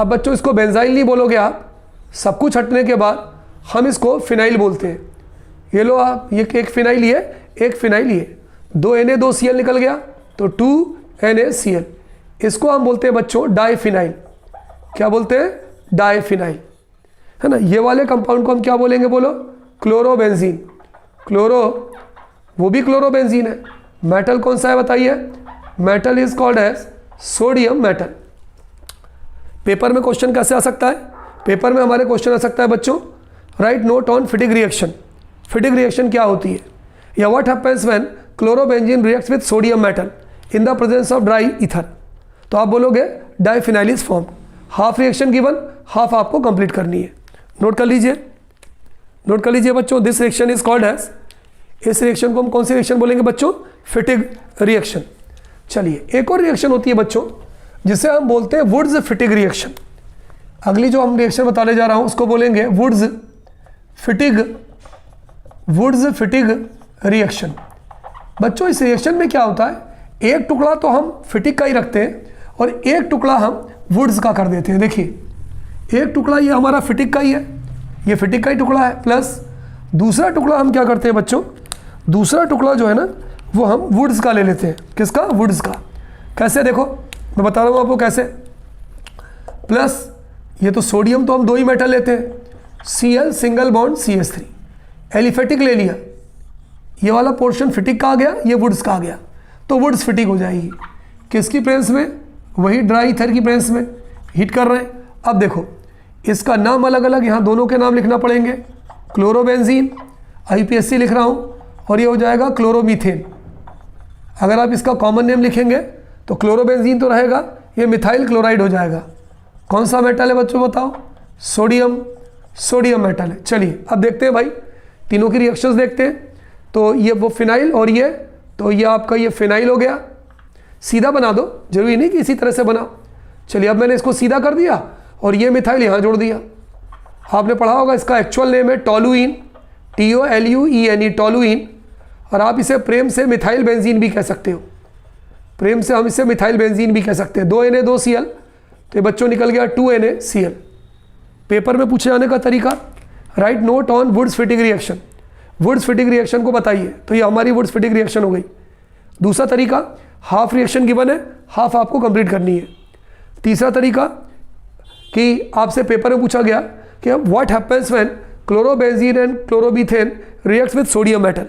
अब बच्चों इसको बेंजाइल नहीं बोलोगे आप, सब कुछ हटने के बाद हम इसको फिनाइल बोलते हैं। ये लो आप, ये एक फिनाइल ये, एक फिनाइल ये, 2 Na 2 Cl निकल गया तो 2 NaCl। इसको हम बोलते हैं बच्चों डाईफिनाइल। क्या बोलते हैं, डाईफिनाइल, है ना। ये वाले कंपाउंड को हम क्या बोलेंगे बोलो, क्लोरोबेंजीन। क्लोरो वो भी क्लोरोबेंजीन है। मेटल कौन सा है बताइए, metal is called as sodium metal. Paper में क्वेश्चन कैसे आ सकता है, पेपर में हमारे क्वेश्चन आ सकता है बच्चों right note on Fittig reaction. Fittig reaction क्या होती है, या what happens when chlorobenzene reacts with sodium metal in the presence of dry ether. तो आप बोलोगे diphenyl is form. Half reaction given, half आपको कंप्लीट करनी है। नोट कर लीजिए, नोट कर लीजिए बच्चों, this reaction is called as, इस रिएक्शन को हम कौन सी रिएक्शन बोलेंगे बच्चों, फिटिग रिएक्शन। चलिए एक और रिएक्शन होती है बच्चों जिसे हम बोलते हैं वुड्स फिटिग रिएक्शन। अगली जो हम रिएक्शन बताने जा रहा हूं उसको बोलेंगे वुड्स फिटिग रिएक्शन। बच्चों इस रिएक्शन में क्या होता है, एक टुकड़ा तो हम फिटिग का ही रखते हैं और एक टुकड़ा हम वुड्स का कर देते हैं। देखिए एक टुकड़ा ये हमारा फिटिग का ही है, ये फिटिग का ही टुकड़ा है, प्लस दूसरा टुकड़ा हम क्या करते हैं बच्चों, दूसरा टुकड़ा जो है ना वो हम वुड्स का ले लेते हैं। किसका, वुड्स का। कैसे देखो मैं बता रहा हूँ आपको कैसे। प्लस ये तो सोडियम तो हम 2 ही मेटल लेते हैं, Cl single bond CH3, aliphatic ले लिया, ये वाला पोर्शन फिटिग का आ गया, ये वुड्स का आ गया, तो वुड्स फिटिग हो जाएगी। किसकी प्रेजेंस में, वही ड्राई ईथर की प्रेजेंस में हीट कर रहे हैं। अब देखो इसका नाम अलग अलग, यहाँ दोनों के नाम लिखना पड़ेंगे, क्लोरोबेंजीन IPSC लिख रहा हूँ और ये हो जाएगा क्लोरोमीथेन। अगर आप इसका कॉमन नेम लिखेंगे तो क्लोरोबेंजीन तो रहेगा, ये मिथाइल क्लोराइड हो जाएगा। कौन सा मेटल है बच्चों बताओ? सोडियम, सोडियम मेटल है। चलिए अब देखते हैं भाई, तीनों की रिएक्शंस देखते हैं। तो ये वो फिनाइल और ये, तो ये आपका ये फिनाइल हो गया। सीधा बना दो, जरूरी नहीं कि इसी तरह से बनाओ। चलिए अब मैंने इसको सीधा कर दिया और ये मिथाइल यहाँ जोड़ दिया। आपने पढ़ा होगा इसका एक्चुअल नेम है टोलुइन, TOLUENE, टोलुइन। और आप इसे प्रेम से मिथाइल बेंजीन भी कह सकते हो। प्रेम से हम इसे मिथाइल बेंजीन भी कह सकते हैं। 2 Na 2 Cl, तो ये बच्चों निकल गया 2 NaCl। पेपर में पूछे जाने का तरीका, right note on Wurtz Fittig reaction. Wurtz Fittig reaction को बताइए, तो ये हमारी वुड्स फिटिंग रिएक्शन हो गई। दूसरा तरीका, हाफ रिएक्शन गिवन है, हाफ आपको कंप्लीट करनी है। तीसरा तरीका कि आपसे पेपर में पूछा गया कि what happens when chlorobenzene and chloromethane reacts with sodium metal.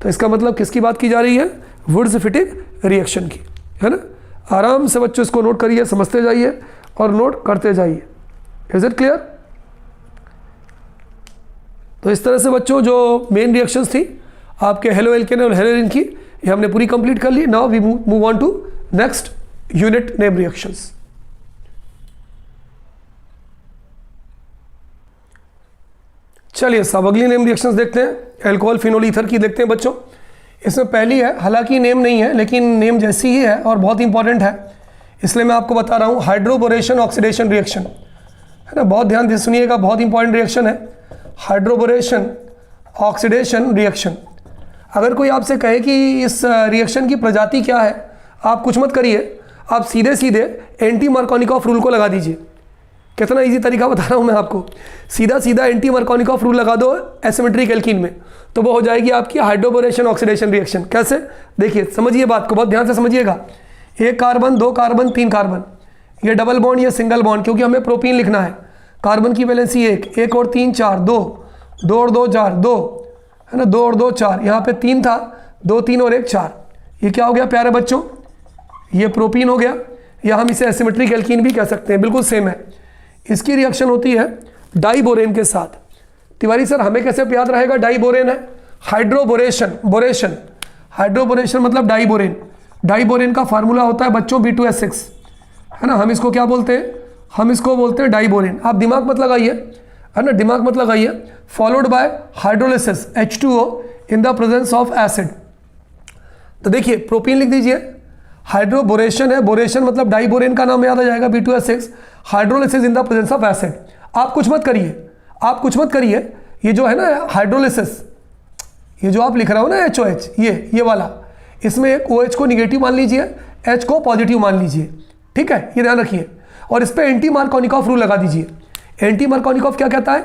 तो इसका मतलब किसकी बात की जा रही है? वुड्स फिटिंग रिएक्शन की, है ना। आराम से बच्चों इसको नोट करिए, समझते जाइए और नोट करते जाइए। Is it clear? तो इस तरह से बच्चों जो मेन रिएक्शंस थी आपके हेलो एल्केन और हेलोरिन की, ये हमने पूरी कंप्लीट कर ली। Now we move on to next unit name reactions. चलिए सब अगली नेम रिएक्शंस देखते हैं। अल्कोहल फिनोल ईथर की देखते हैं बच्चों। इसमें पहली है, हालांकि नेम नहीं है लेकिन नेम जैसी ही है और बहुत इंपॉर्टेंट है, इसलिए मैं आपको बता रहा हूँ। हाइड्रोबोरेशन ऑक्सीडेशन रिएक्शन, है ना, बहुत ध्यान से सुनिएगा, बहुत इंपॉर्टेंट रिएक्शन है। Hydroboration oxidation reaction. अगर कोई आपसे कहे कि इस रिएक्शन की प्रजाति क्या है, आप कुछ मत करिए, आप सीधे सीधे एंटी मार्कोनिकॉफ रूल को लगा दीजिए। कितना इजी तरीका बता रहा हूँ मैं आपको। सीधा सीधा एंटी मार्कोनिकॉफ रूल लगा दो एसिमेट्रिक एल्कीन में, तो वो हो जाएगी आपकी हाइड्रोबोरेशन ऑक्सीडेशन रिएक्शन। कैसे? देखिए समझिए बात को, बहुत ध्यान से समझिएगा। 1 कार्बन 2 कार्बन 3 कार्बन, ये डबल बॉन्ड, ये सिंगल बॉन्ड, क्योंकि हमें प्रोपीन लिखना है। कार्बन की वैलेंसी 1 और 3 4, 2 और 2 4, 2, है ना, 2 और 2 4। यहाँ पे 3 था, 2 3 और 1 4। ये क्या हो गया प्यारे बच्चों? ये प्रोपीन हो गया, या हम इसे एसिमेट्रिक एल्कीन भी कह सकते हैं, बिल्कुल सेम है। इसकी रिएक्शन होती है डाइबोरेन के साथ। तिवारी सर हमें कैसे याद रहेगा डाइबोरेन है? हाइड्रोबोरेशन, बोरेशन, हाइड्रोबोरेशन मतलब डाइबोरेन। डाइबोरेन का फार्मूला होता है बच्चों B2S6, है ना। हम इसको क्या बोलते हैं? हम इसको बोलते हैं डाइबोरेन। आप दिमाग मत लगाइए, है ना, दिमाग मत लगाइए। Followed by hydrolysis H2O in the presence of acid. तो देखिए प्रोपीन लिख दीजिए, हाइड्रोबोरेशन है, बोरेशन मतलब डाइबोरेन का नाम याद आ जाएगा B2S6। Hydrolysis in the presence of acid. आप कुछ मत करिए, आप कुछ मत करिए। ये जो है ना हाइड्रोलिसिस, ये जो आप लिख रहे हो ना HOH, ये वाला, इसमें एक OH को निगेटिव मान लीजिए, H को पॉजिटिव मान लीजिए, ठीक है, ये ध्यान रखिए। और इस पर एंटी मार्कोनिकॉफ रूल लगा दीजिए। एंटी मार्कोनिकॉफ क्या कहता है?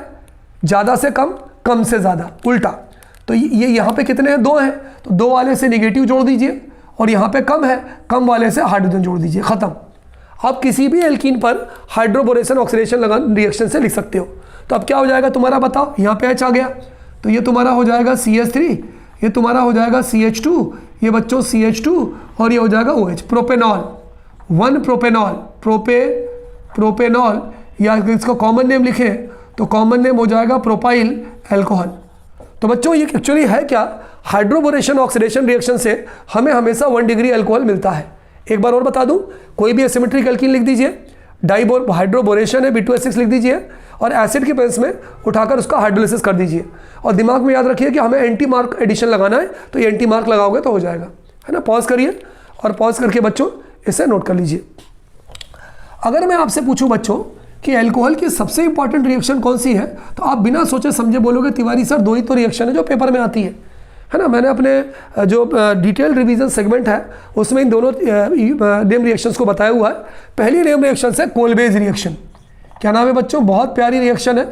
ज़्यादा से कम, कम से ज़्यादा, उल्टा। तो ये यहाँ पे कितने हैं? 2 हैं, तो 2 वाले से निगेटिव जोड़ दीजिए, और यहाँ पे कम है, कम वाले से हाइड्रोजन जोड़ दीजिए, खत्म। आप किसी भी एल्कीन पर हाइड्रोबोरेशन ऑक्सीडेशन लगा रिएक्शन से लिख सकते हो। तो अब क्या हो जाएगा तुम्हारा बताओ? यहाँ पे H आ गया, तो ये तुम्हारा हो जाएगा CH3, ये तुम्हारा हो जाएगा CH2, ये बच्चों CH2, और ये हो जाएगा OH, प्रोपेनॉल, 1 प्रोपेनॉल, प्रोपेनॉल, या इसका कॉमन नेम लिखें तो कॉमन नेम हो जाएगा प्रोपाइल अल्कोहल। तो बच्चों ये एक्चुअली है क्या? हाइड्रोबोरेशन ऑक्सीडेशन रिएक्शन से हमें हमेशा 1 डिग्री अल्कोहल मिलता है। एक बार और बता दूं, कोई भी एसिमेट्रिक एल्कीन लिख दीजिए, हाइड्रोबोरेशन है B2S6 लिख दीजिए, और एसिड के प्रेजेंस में उठाकर उसका हाइड्रोलिसिस कर दीजिए। और दिमाग में याद रखिए कि हमें एंटी मार्क एडिशन लगाना है, तो ये एंटी मार्क लगाओगे तो हो जाएगा, है ना। पॉज करिए और पॉज करके बच्चों इसे नोट कर लीजिए। अगर मैं आपसे पूछूं बच्चों कि अल्कोहल की सबसे इंपॉर्टेंट रिएक्शन कौन सी है, तो आप बिना सोचे समझे बोलोगे तिवारी सर 2 ही तो रिएक्शन है जो पेपर में आती है ना। मैंने अपने जो डिटेल रिवीजन सेगमेंट है उसमें इन दोनों नेम रिएक्शंस को बताया हुआ है। पहली नेम रिएक्शन है कोलबेज रिएक्शन। क्या नाम है बच्चों? बहुत प्यारी रिएक्शन है।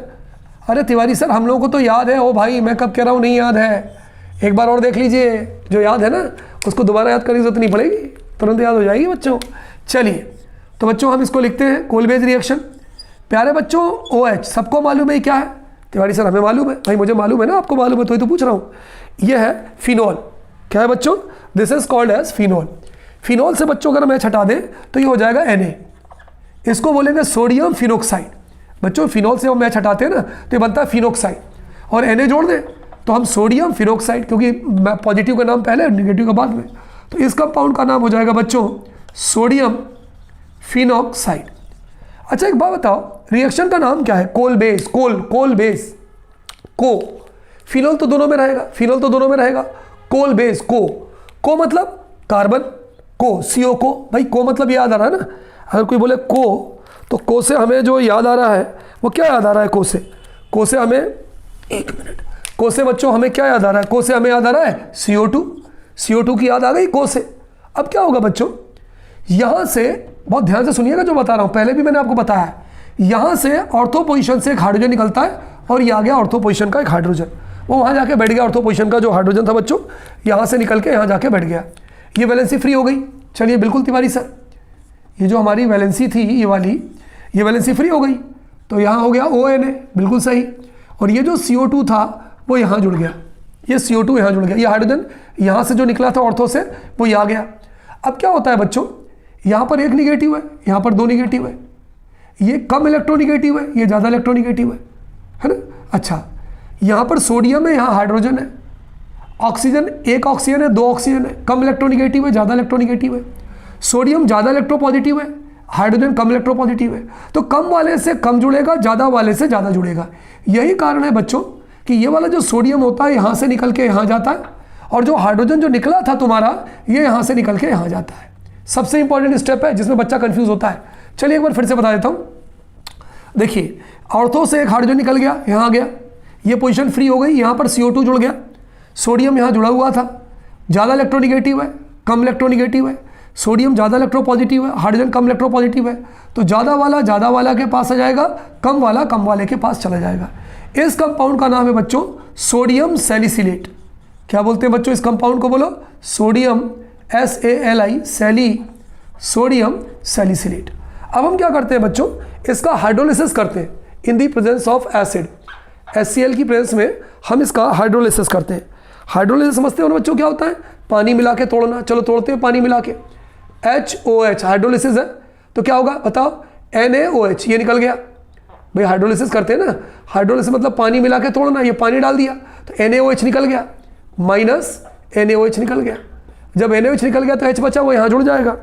अरे तिवारी सर हम लोगों को तो याद है। ओ भाई मैं कब कह रहा हूँ नहीं याद है, एक बार और देख लीजिए, जो याद है ना उसको दोबारा याद करने की जरूरत नहीं पड़ेगी, तुरंत याद हो जाएगी बच्चों। चलिए तो बच्चों हम इसको लिखते हैं कोलबेज रिएक्शन। प्यारे बच्चों OH सबको मालूम है क्या है? तिवारी सर हमें मालूम है। भाई मुझे मालूम है ना, आपको मालूम है तो ही तो पूछ रहा हूँ। ये है फिनॉल। क्या है बच्चों? This is called as phenol. Phenol से बच्चों अगर मैं हटा दें तो ये हो जाएगा Na। इसको बोलेंगे सोडियम फिनोक्साइड। बच्चों फिनॉल से हम मैच हटाते हैं ना तो ये बनता है फिनोक्साइड, और Na जोड़ दें तो हम सोडियम फिनोक्साइड, क्योंकि पॉजिटिव का नाम पहले नेगेटिव का बाद में, तो इस कंपाउंड का नाम हो जाएगा बच्चों सोडियम फिनॉक्साइड। अच्छा एक बात बताओ, रिएक्शन का नाम क्या है? कोल बेस, कोल बेस, को। फिनोल तो दोनों में रहेगा, फिनोल तो दोनों में रहेगा। कोल बेस, को मतलब कार्बन, को CO को। भाई को मतलब याद आ रहा है ना, अगर कोई बोले को, तो को से हमें जो याद आ रहा है वो क्या याद आ रहा है? को से हमें, एक मिनट, को से बच्चों हमें क्या याद आ रहा है? को से हमें याद आ रहा है CO2 की याद आ गई को से। अब क्या होगा बच्चों, यहां से बहुत ध्यान से सुनिएगा जो बता रहा हूं, पहले भी मैंने आपको बताया, यहां से ऑर्थो पोजीशन से एक हाइड्रोजन निकलता है और ये आ गया ऑर्थो पोजीशन का एक हाइड्रोजन, वो वहां जाके बैठ गया। ऑर्थो पोजीशन का जो हाइड्रोजन था बच्चों, यहां से निकल के यहां जाके बैठ गया। ये वैलेंसी फ्री हो गई। चलिए बिल्कुल तिवारी सर, ये जो हमारी वैलेंसी थी ये वाली, ये वैलेंसी फ्री हो गई, तो यहाँ हो गया ONA, बिल्कुल सही। और ये जो CO2 था वो यहाँ जुड़ गया, ये CO2 यहाँ जुड़ गया, ये हाइड्रोजन यहाँ से जो निकला था ऑर्थो से वो ये आ गया। अब क्या होता है बच्चों, यहाँ पर एक निगेटिव है, यहाँ पर 2 निगेटिव है, ये कम इलेक्ट्रोनिगेटिव है, ये ज़्यादा इलेक्ट्रोनिगेटिव है ना। अच्छा यहाँ पर सोडियम है, यहाँ हाइड्रोजन है, ऑक्सीजन, एक ऑक्सीजन है, 2 ऑक्सीजन है, कम इलेक्ट्रोनिगेटिव है, ज़्यादा इलेक्ट्रोनिगेटिव है। सोडियम ज़्यादा इलेक्ट्रोपॉजिटिव है, हाइड्रोजन कम इलेक्ट्रोपॉजिटिव है, तो कम वाले से कम जुड़ेगा, ज़्यादा वाले से ज़्यादा जुड़ेगा। यही कारण है बच्चों कि ये वाला जो सोडियम होता है यहाँ से निकल के यहाँ जाता है, और जो हाइड्रोजन जो निकला था तुम्हारा ये यहाँ से निकल के यहाँ जाता है। सबसे इंपॉर्टेंट स्टेप है जिसमें बच्चा कंफ्यूज होता है। चलिए एक बार फिर से बता देता हूँ। देखिए ऑर्थो से एक हाइड्रोजन निकल गया, यहाँ आ गया, ये पोजीशन फ्री हो गई, यहाँ पर CO2 जुड़ गया, सोडियम यहाँ जुड़ा हुआ था, ज़्यादा इलेक्ट्रोनिगेटिव है, कम इलेक्ट्रोनिगेटिव है, सोडियम ज़्यादा इलेक्ट्रोपॉजिटिव है, हाइड्रोजन कम इलेक्ट्रोपॉजिटिव है, तो ज़्यादा वाला के पास आ जाएगा, कम वाले के पास चला जाएगा। इस कंपाउंड का नाम है बच्चों सोडियम सैलिसिलेट। क्या बोलते हैं बच्चों इस कंपाउंड को? बोलो सोडियम SALI, सोडियम सैलिसिलेट। अब हम क्या करते हैं बच्चों, इसका हाइड्रोलिसिस करते हैं in the presence of acid. HCl की प्रेजेंस में हम इसका हाइड्रोलिसिस करते हैं। हाइड्रोलिसिस समझते हो ना बच्चों क्या होता है? पानी मिला के तोड़ना। चलो तोड़ते हैं पानी मिला के, HOH हाइड्रोलिसिस है, तो क्या होगा बताओ? NaOH, ये निकल गया। भाई हाइड्रोलिसिस करते हैं ना, हाइड्रोलिसिस मतलब पानी मिला के तोड़ना, ये पानी डाल दिया तो NaOH निकल गया, माइनस NaOH निकल गया। जब NaOH निकल गया तो H बचा वो यहाँ जुड़ जाएगा,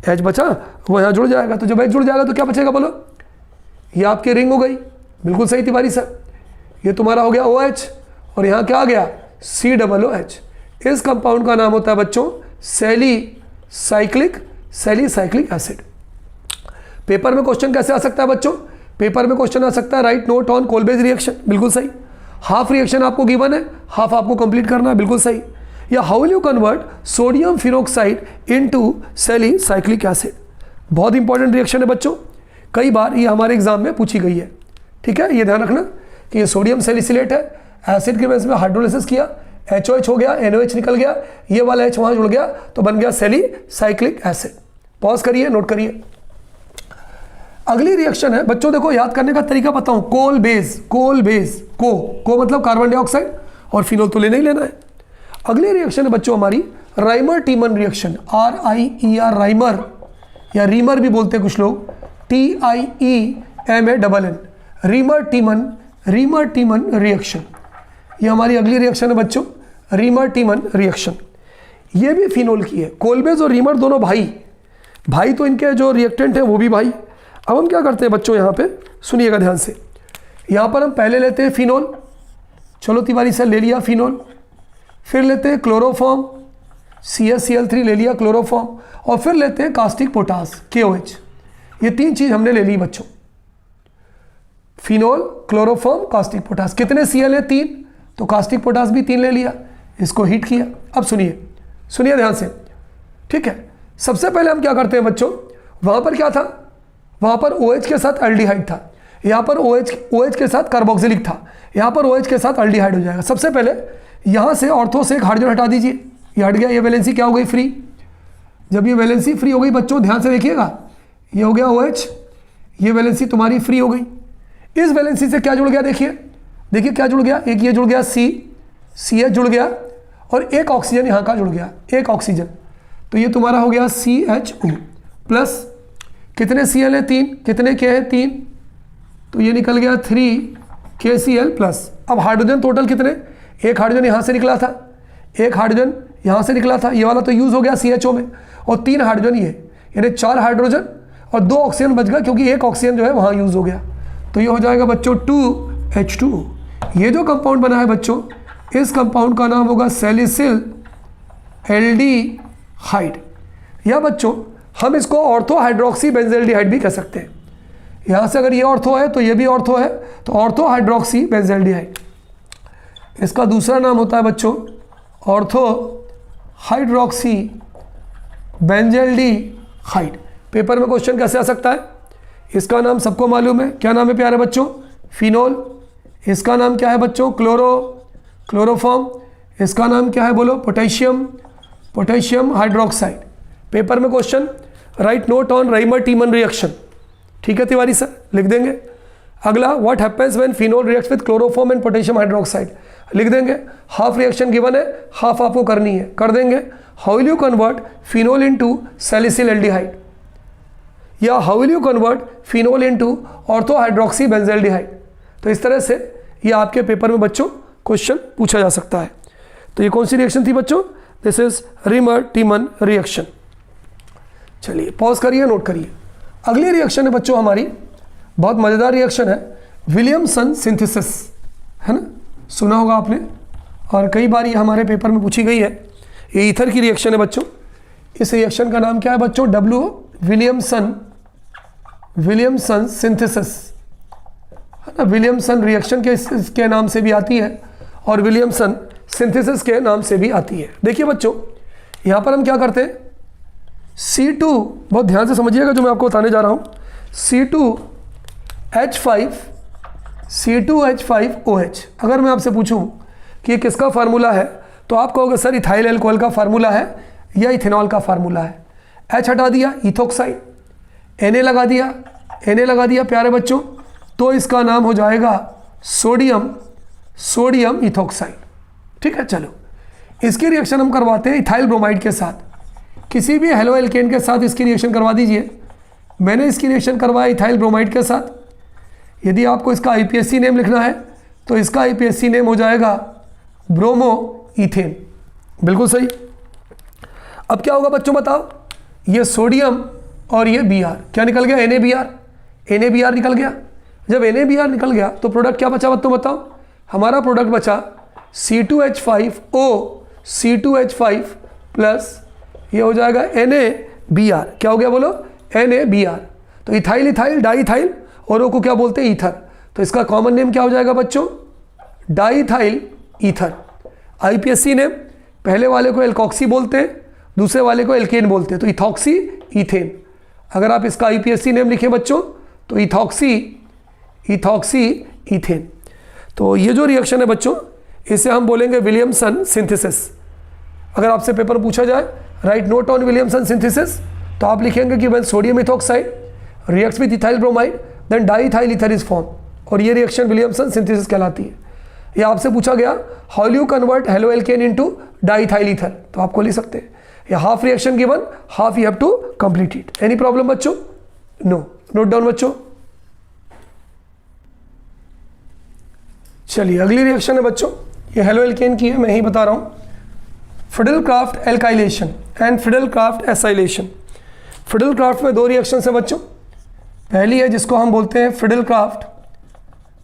H बचा वो यहाँ जुड़ जाएगा, तो जब H जुड़ जाएगा तो क्या बचेगा बोलो? ये आपकी रिंग हो गई, बिल्कुल सही तिवारी सर। ये तुम्हारा हो गया OH और यहाँ क्या आ गया? COOH। इस कंपाउंड का नाम होता है बच्चों सैलिसाइक्लिक एसिड। पेपर में क्वेश्चन कैसे आ सकता है बच्चों? पेपर में क्वेश्चन आ सकता है right note on Kolbe's reaction, बिल्कुल सही। हाफ रिएक्शन आपको गिवन है, हाफ आपको कंप्लीट करना है, बिल्कुल सही। या how will you convert sodium phenoxide into salicylic acid. बहुत इंपॉर्टेंट रिएक्शन है बच्चों, कई बार ये हमारे एग्जाम में पूछी गई है। ठीक है, ये ध्यान रखना कि ये सोडियम सैलिसिलेट है, एसिड के बेस में हाइड्रोलिसिस किया, HOH हो गया, NaOH निकल गया, ये वाला H वहां जुड़ गया तो बन गया सैलिसाइक्लिक एसिड। पॉज करिए, नोट करिए। अगली रिएक्शन है बच्चों, देखो याद करने का तरीका बताऊं, कोल बेस, को मतलब कार्बन डाइऑक्साइड, और फिनोल तो लेना ही लेना है। अगली रिएक्शन है बच्चों हमारी Rymer Tiemann reaction, RIER Rymer, या रीमर भी बोलते हैं कुछ लोग, TIEMANN, रीमर टीमन रिएक्शन। ये हमारी अगली रिएक्शन है बच्चों, रीमर टीमन रिएक्शन। ये भी फिनोल की है। कोलबेज और रीमर दोनों भाई तो इनके जो रिएक्टेंट हैं वो भी भाई। अब हम क्या करते हैं बच्चों, यहाँ पे सुनिएगा ध्यान से। यहाँ पर हम पहले लेते हैं फिनोल, चलो तिवारी सर ले लिया फिनोल, फिर लेते हैं क्लोरोफॉर्म, CaCl3 ले लिया क्लोरोफॉर्म, और फिर लेते हैं कास्टिक पोटास KOH। ये 3 चीज हमने ले ली बच्चों, फिनोल, क्लोरोफॉर्म, कास्टिक पोटास। कितने Cl है? 3, तो कास्टिक पोटास भी 3 ले लिया, इसको हीट किया। अब सुनिए ध्यान से, ठीक है। सबसे पहले हम क्या करते हैं बच्चों, वहां पर क्या था? वहां पर OH के साथ एल्डिहाइड था, यहाँ पर OH के साथ कार्बोक्सिलिक था, यहाँ पर OH के साथ एल्डिहाइड हो जाएगा। सबसे पहले यहाँ से ऑर्थो से एक हाइड्रोजन हटा दीजिए, ये हट गया, ये वैलेंसी क्या हो गई? फ्री। जब ये वैलेंसी फ्री हो गई बच्चों, ध्यान से देखिएगा, ये हो गया OH, ये वैलेंसी तुम्हारी फ्री हो गई। इस वैलेंसी से क्या जुड़ गया? देखिए क्या जुड़ गया? एक ये जुड़ गया CH जुड़ गया, और एक ऑक्सीजन यहाँ का जुड़ गया, एक ऑक्सीजन, तो ये तुम्हारा हो गया CHO प्लस, कितने Cl है? 3, कितने K है? 3, तो ये निकल गया 3KCl प्लस। अब हाइड्रोजन टोटल कितने? एक हाइड्रोजन यहाँ से निकला था, एक हाइड्रोजन यहाँ से निकला था, ये वाला तो यूज़ हो गया CHO में, और 3 हाइड्रोजन ये, यानी 4 हाइड्रोजन और 2 ऑक्सीजन बच गया, क्योंकि एक ऑक्सीजन जो है वहाँ यूज़ हो गया। तो ये हो जाएगा बच्चों 2H2। ये जो कंपाउंड बना है बच्चों, इस कंपाउंड का नाम होगा सैलिसिल एल्डिहाइड, या बच्चों हम इसको ऑर्थो हाइड्रोक्सी बेंजल्डिहाइड भी कह सकते हैं। यहाँ से अगर ये ऑर्थो है तो ये भी ऑर्थो है, तो ऑर्थो हाइड्रोक्सी बेंजल्डिहाइड। इसका दूसरा नाम होता है बच्चों ऑर्थो हाइड्रोक्सी बेंजल्डिहाइड। पेपर में क्वेश्चन कैसे आ सकता है? इसका नाम सबको मालूम है, क्या नाम है प्यारे बच्चों? फिनोल। इसका नाम क्या है बच्चों? क्लोरोफॉर्म। इसका नाम क्या है बोलो? Potassium hydroxide. पेपर में question, right note on Reimer Tiemann reaction. ठीक है तिवारी सर, लिख देंगे। अगला, what happens when phenol reacts with chloroform and potassium hydroxide, लिख देंगे। हाफ रिएक्शन गिवन है, हाफ आपको करनी है, कर देंगे। How will you convert phenol into salicyl aldehyde, या how will you convert phenol into ortho hydroxy benzaldehyde. तो इस तरह से ये आपके पेपर में बच्चों क्वेश्चन पूछा जा सकता है। तो ये कौन सी रिएक्शन थी बच्चों? This is reamer टीमन reaction. चलिए पॉज करिए, नोट करिए। अगली रिएक्शन है बच्चों हमारी, बहुत मज़ेदार रिएक्शन है, विलियमसन सिंथेसिस, है ना, सुना होगा आपने, और कई बार ये हमारे पेपर में पूछी गई है। ये ईथर की रिएक्शन है बच्चों। इस रिएक्शन का नाम क्या है बच्चों? विलियमसन सिंथेसिस, है ना। विलियमसन रिएक्शन के नाम से भी आती है और विलियमसन सिंथेसिस के नाम से भी आती है। देखिए बच्चों, यहाँ पर हम क्या करते हैं, C2, बहुत ध्यान से समझिएगा जो मैं आपको बताने जा रहा हूँ, C2H5OH। अगर मैं आपसे पूछूं कि ये किसका फार्मूला है, तो आप कहोगे सर इथाइल एल्कोहल का फार्मूला है या इथेनॉल का फार्मूला है। H हटा दिया, इथोक्साइड, Na लगा दिया प्यारे बच्चों, तो इसका नाम हो जाएगा सोडियम इथोक्साइड। ठीक है, चलो इसकी रिएक्शन हम करवाते हैं इथाइल ब्रोमाइड के साथ। किसी भी हेलो एल्केन के साथ इसकी रिएक्शन करवा दीजिए। मैंने इसकी रिएक्शन करवाया इथाइल ब्रोमाइड के साथ। यदि आपको इसका IPSC नेम लिखना है तो इसका IPSC नेम हो जाएगा ब्रोमो इथेन। बिल्कुल सही। अब क्या होगा बच्चों बताओ, ये सोडियम और ये Br क्या निकल गया? NaBr निकल गया। जब NaBr निकल गया तो प्रोडक्ट क्या बचा बच्चों बताओ? हमारा प्रोडक्ट बचा C2H5O प्लस ये हो जाएगा NaBr। क्या हो गया बोलो? NaBr। तो इथाइल डाईथाइल और ओ को क्या बोलते हैं? ईथर। तो इसका कॉमन नेम क्या हो जाएगा बच्चों? Diethyl ether. IPSC नेम, पहले वाले को एल्कोक्सी बोलते हैं, दूसरे वाले को एल्केन बोलते हैं, तो इथॉक्सी ईथेन। अगर आप इसका IPSC नेम लिखें बच्चों तो इथॉक्सी ईथेन। तो ये जो रिएक्शन है बच्चों, इसे हम बोलेंगे विलियमसन सिंथेसिस। अगर आपसे पेपर पूछा जाए write note on Williamson synthesis, तो आप लिखेंगे कि when sodium ethoxide reacts with ethyl bromide then diethyl ether is form, और ये रिएक्शन विलियमसन सिंथेसिस कहलाती है। ये आपसे पूछा गया how you convert halo alkane into diethyl ether, तो आपको लिख सकते हैं या half reaction given, half you have to complete it. Any problem बच्चों? नो। नोट डाउन बच्चों। चलिए अगली रिएक्शन है बच्चों, ये हेलो एल्केन की है, मैं ही बता रहा हूँ। फिडेलक्राफ्ट एल्काइलेशन एंड फिडेलक्राफ्ट एसाइलेशन। फिडेलक्राफ्ट में 2 रिएक्शन है बच्चों। पहली है जिसको हम बोलते हैं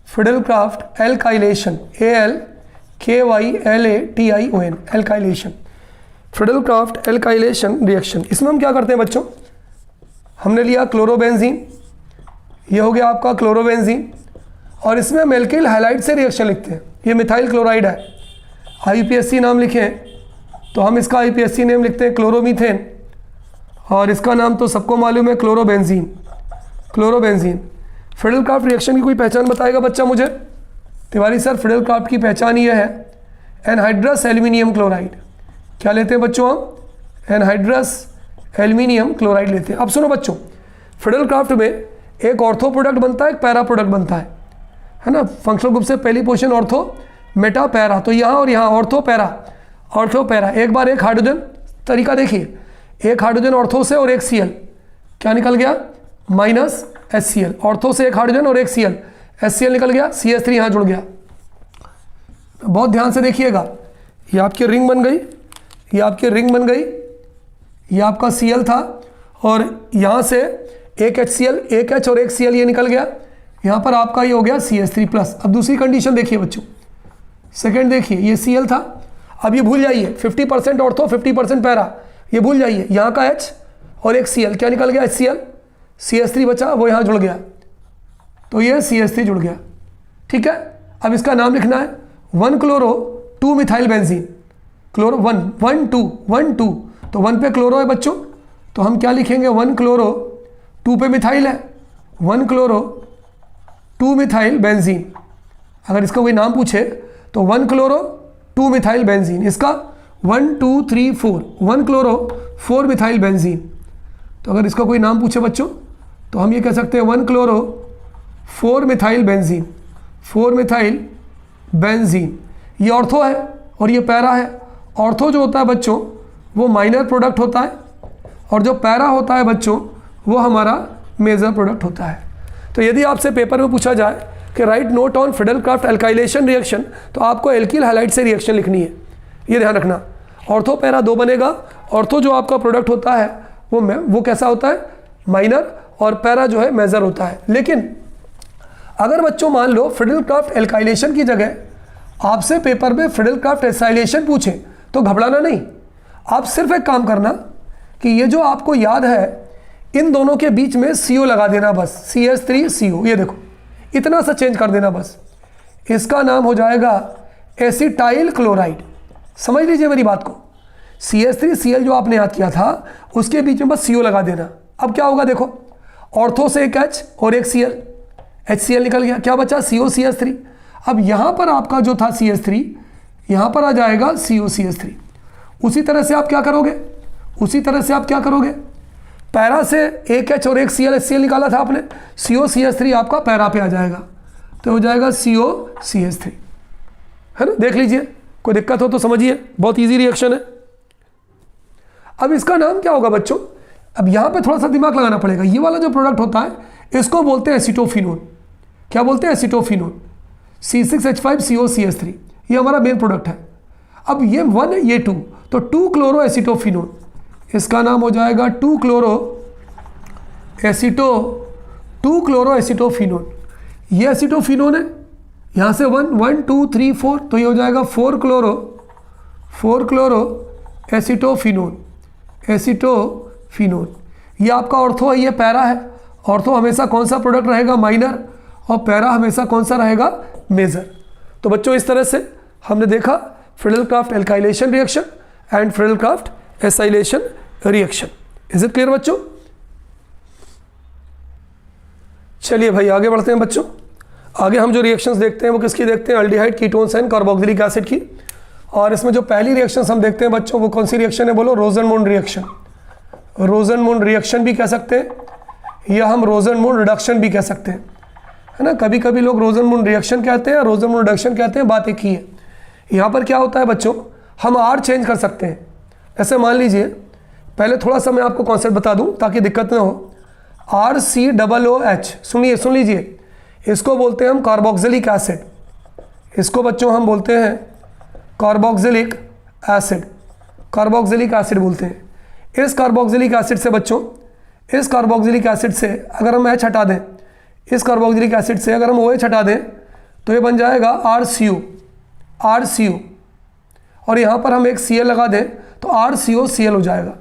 Friedel Crafts alkylation, ALKYLATION, alkylation. Friedel Crafts alkylation reaction, इसमें हम क्या करते हैं बच्चों? हमने लिया क्लोरोबेंजीन, ये हो गया आपका क्लोरोबेंजीन, और इसमें हम एल्किल हाइलाइड से रिएक्शन लिखते हैं। ये मिथाइल क्लोराइड है। IPSC नाम लिखें तो हम इसका IPSC नेम लिखते हैं क्लोरोमीथेन, और इसका नाम तो सबको मालूम है क्लोरोबेंजीन। फिडेलक्राफ्ट रिएक्शन की कोई पहचान बताएगा बच्चा मुझे? तिवारी सर फिडेलक्राफ्ट की पहचान ये है एनहाइड्रस एल्यूमिनियम क्लोराइड। क्या लेते हैं बच्चों हम? एनहाइड्रस एल्यूमिनियम क्लोराइड लेते हैं। अब सुनो बच्चों, फिडेलक्राफ्ट में एक ऑर्थो प्रोडक्ट बनता है, एक पैरा प्रोडक्ट बनता है ना। फंक्शनल ग्रुप से पहली पोजीशन ऑर्थो, मेटा, पैरा। तो यहाँ और यहाँ ऑर्थो पैरा। एक बार एक हाइड्रोजन, तरीका देखिए, एक हाइड्रोजन ऑर्थो से और एक Cl, क्या निकल गया? -HCl। ऑर्थो से एक हाइड्रोजन और एक Cl, HCl निकल गया, CH3 यहाँ जुड़ गया। बहुत ध्यान से देखिएगा, ये आपकी रिंग बन गई, ये आपकी रिंग बन गई, ये आपका Cl था और यहाँ से एक HCl, एक H और एक Cl ये निकल गया, यहाँ पर आपका ये हो गया CH3+। अब दूसरी कंडीशन देखिए बच्चों, सेकेंड देखिए, ये Cl था, अब ये भूल जाइए 50% ऑर्थो 50% पैरा, ये भूल जाइए, यहाँ का H और एक Cl क्या निकल गया HCl, CH3 बचा, वो यहाँ जुड़ गया, तो ये CH3 जुड़ गया। ठीक है, अब इसका नाम लिखना है 1 क्लोरो 2 मिथाइल बेंजीन, क्लोरो 1 2, तो 1 पे क्लोरो है बच्चों, तो हम क्या लिखेंगे 1 क्लोरो, 2 पे मिथाइल है, 1 क्लोरो 2 मिथाइल बेंजीन। अगर इसका कोई नाम पूछे तो 1 क्लोरो 2 मिथाइल बेंजीन, इसका 1 2 3 4, 1 क्लोरो 4 मिथाइल बेंजीन। तो अगर इसका कोई नाम पूछे बच्चों तो हम ये कह सकते हैं 1 chloro 4 methyl benzene, 4 methyl benzene. ये ऑर्थो है और ये पैरा है। ऑर्थो जो होता है बच्चों वो माइनर प्रोडक्ट होता है और जो पैरा होता है बच्चों वो हमारा मेजर प्रोडक्ट होता है। तो यदि आपसे पेपर में पूछा जाए कि right note on Friedel Crafts alkylation reaction, तो आपको एल्किल हैलाइड से रिएक्शन लिखनी है, ये ध्यान रखना। ऑर्थो पैरा 2 बनेगा। ऑर्थो जो आपका प्रोडक्ट होता है वो कैसा होता है, माइनर, और पैरा जो है मेजर होता है। लेकिन अगर बच्चों मान लो फिडेलक्राफ्ट एल्काइलेशन की जगह आपसे पेपर में फिडेलक्राफ्ट एसाइलेशन पूछे तो घबराना नहीं, आप सिर्फ एक काम करना कि ये जो आपको याद है इन दोनों के बीच में CO लगा देना बस, CH3CO, ये देखो इतना सा चेंज कर देना बस, इसका नाम हो जाएगा एसिटाइल क्लोराइड। समझ लीजिए मेरी बात को, CH3Cl जो आपने याद किया था उसके बीच में बस CO लगा देना। अब क्या होगा देखो, ऑर्थो से एक H और एक Cl, HCl निकल गया, क्या बचा COCH3। अब यहाँ पर आपका जो था CH3 यहाँ पर आ जाएगा COCH3। उसी तरह से आप क्या करोगे, पैरा से एक H और एक Cl HCl निकाला था आपने, COCH3 आपका पैरा पे आ जाएगा, तो हो जाएगा COCH3, है ना। देख लीजिए, कोई दिक्कत हो तो समझिए, बहुत इजी रिएक्शन है। अब इसका नाम क्या होगा बच्चों, अब यहाँ पे थोड़ा सा दिमाग लगाना पड़ेगा। ये वाला जो प्रोडक्ट होता है इसको बोलते हैं एसिटोफिनोन। क्या बोलते हैं, एसिटोफिनोन, C6H5COCH3, ये हमारा मेन प्रोडक्ट है। अब ये 1 ये 2, तो 2 क्लोरो एसिटोफिनोन, इसका नाम हो जाएगा 2 क्लोरो एसिटोफिनोन। ये एसिटोफिनोन है, यहाँ से 1 2 3 4, तो ये हो जाएगा 4 क्लोरो एसिटोफिनोन। ये आपका ऑर्थो है, ये पैरा है। ऑर्थो हमेशा कौन सा प्रोडक्ट रहेगा, माइनर, और पैरा हमेशा कौन सा रहेगा, मेजर। तो बच्चों इस तरह से हमने देखा Friedel Crafts alkylation reaction and Friedel Crafts acylation reaction. Is it clear बच्चों? चलिए भाई आगे बढ़ते हैं बच्चों। आगे हम जो रिएक्शंस देखते हैं वो किसकी देखते हैं, aldehyde, ketones and carboxylic acid की। और इसमें जो पहली रिएक्शंस हम देखते हैं बच्चों वो कौन सी रिएक्शन है, बोलो, रोजनमूंड रिएक्शन। रोजनमूंड रिएक्शन भी कह सकते हैं या हम रोजनमूंड रिडक्शन भी कह सकते हैं, है ना। कभी कभी लोग रोजनमूंड रिएक्शन कहते हैं, रोजनमूंड रिडक्शन कहते हैं, बात एक ही है। यहाँ पर क्या होता है बच्चों, हम R चेंज कर सकते हैं। ऐसे मान लीजिए, पहले थोड़ा सा मैं आपको कॉन्सेप्ट बता दूं ताकि दिक्कत ना हो। RCOOH, सुन लीजिए, इसको बोलते हैं हम कार्बोक्सिलिक एसिड। इसको बच्चों हम बोलते हैं कार्बोक्सिलिक एसिड बोलते हैं। इस कार्बोक्सिलिक एसिड से बच्चों, इस कार्बोक्सिलिक एसिड से अगर हम H हटा दें, इस कार्बोक्सिलिक एसिड से अगर हम OH हटा दें तो ये बन जाएगा RCO। और यहाँ पर हम एक Cl लगा दें तो RCOCl हो जाएगा।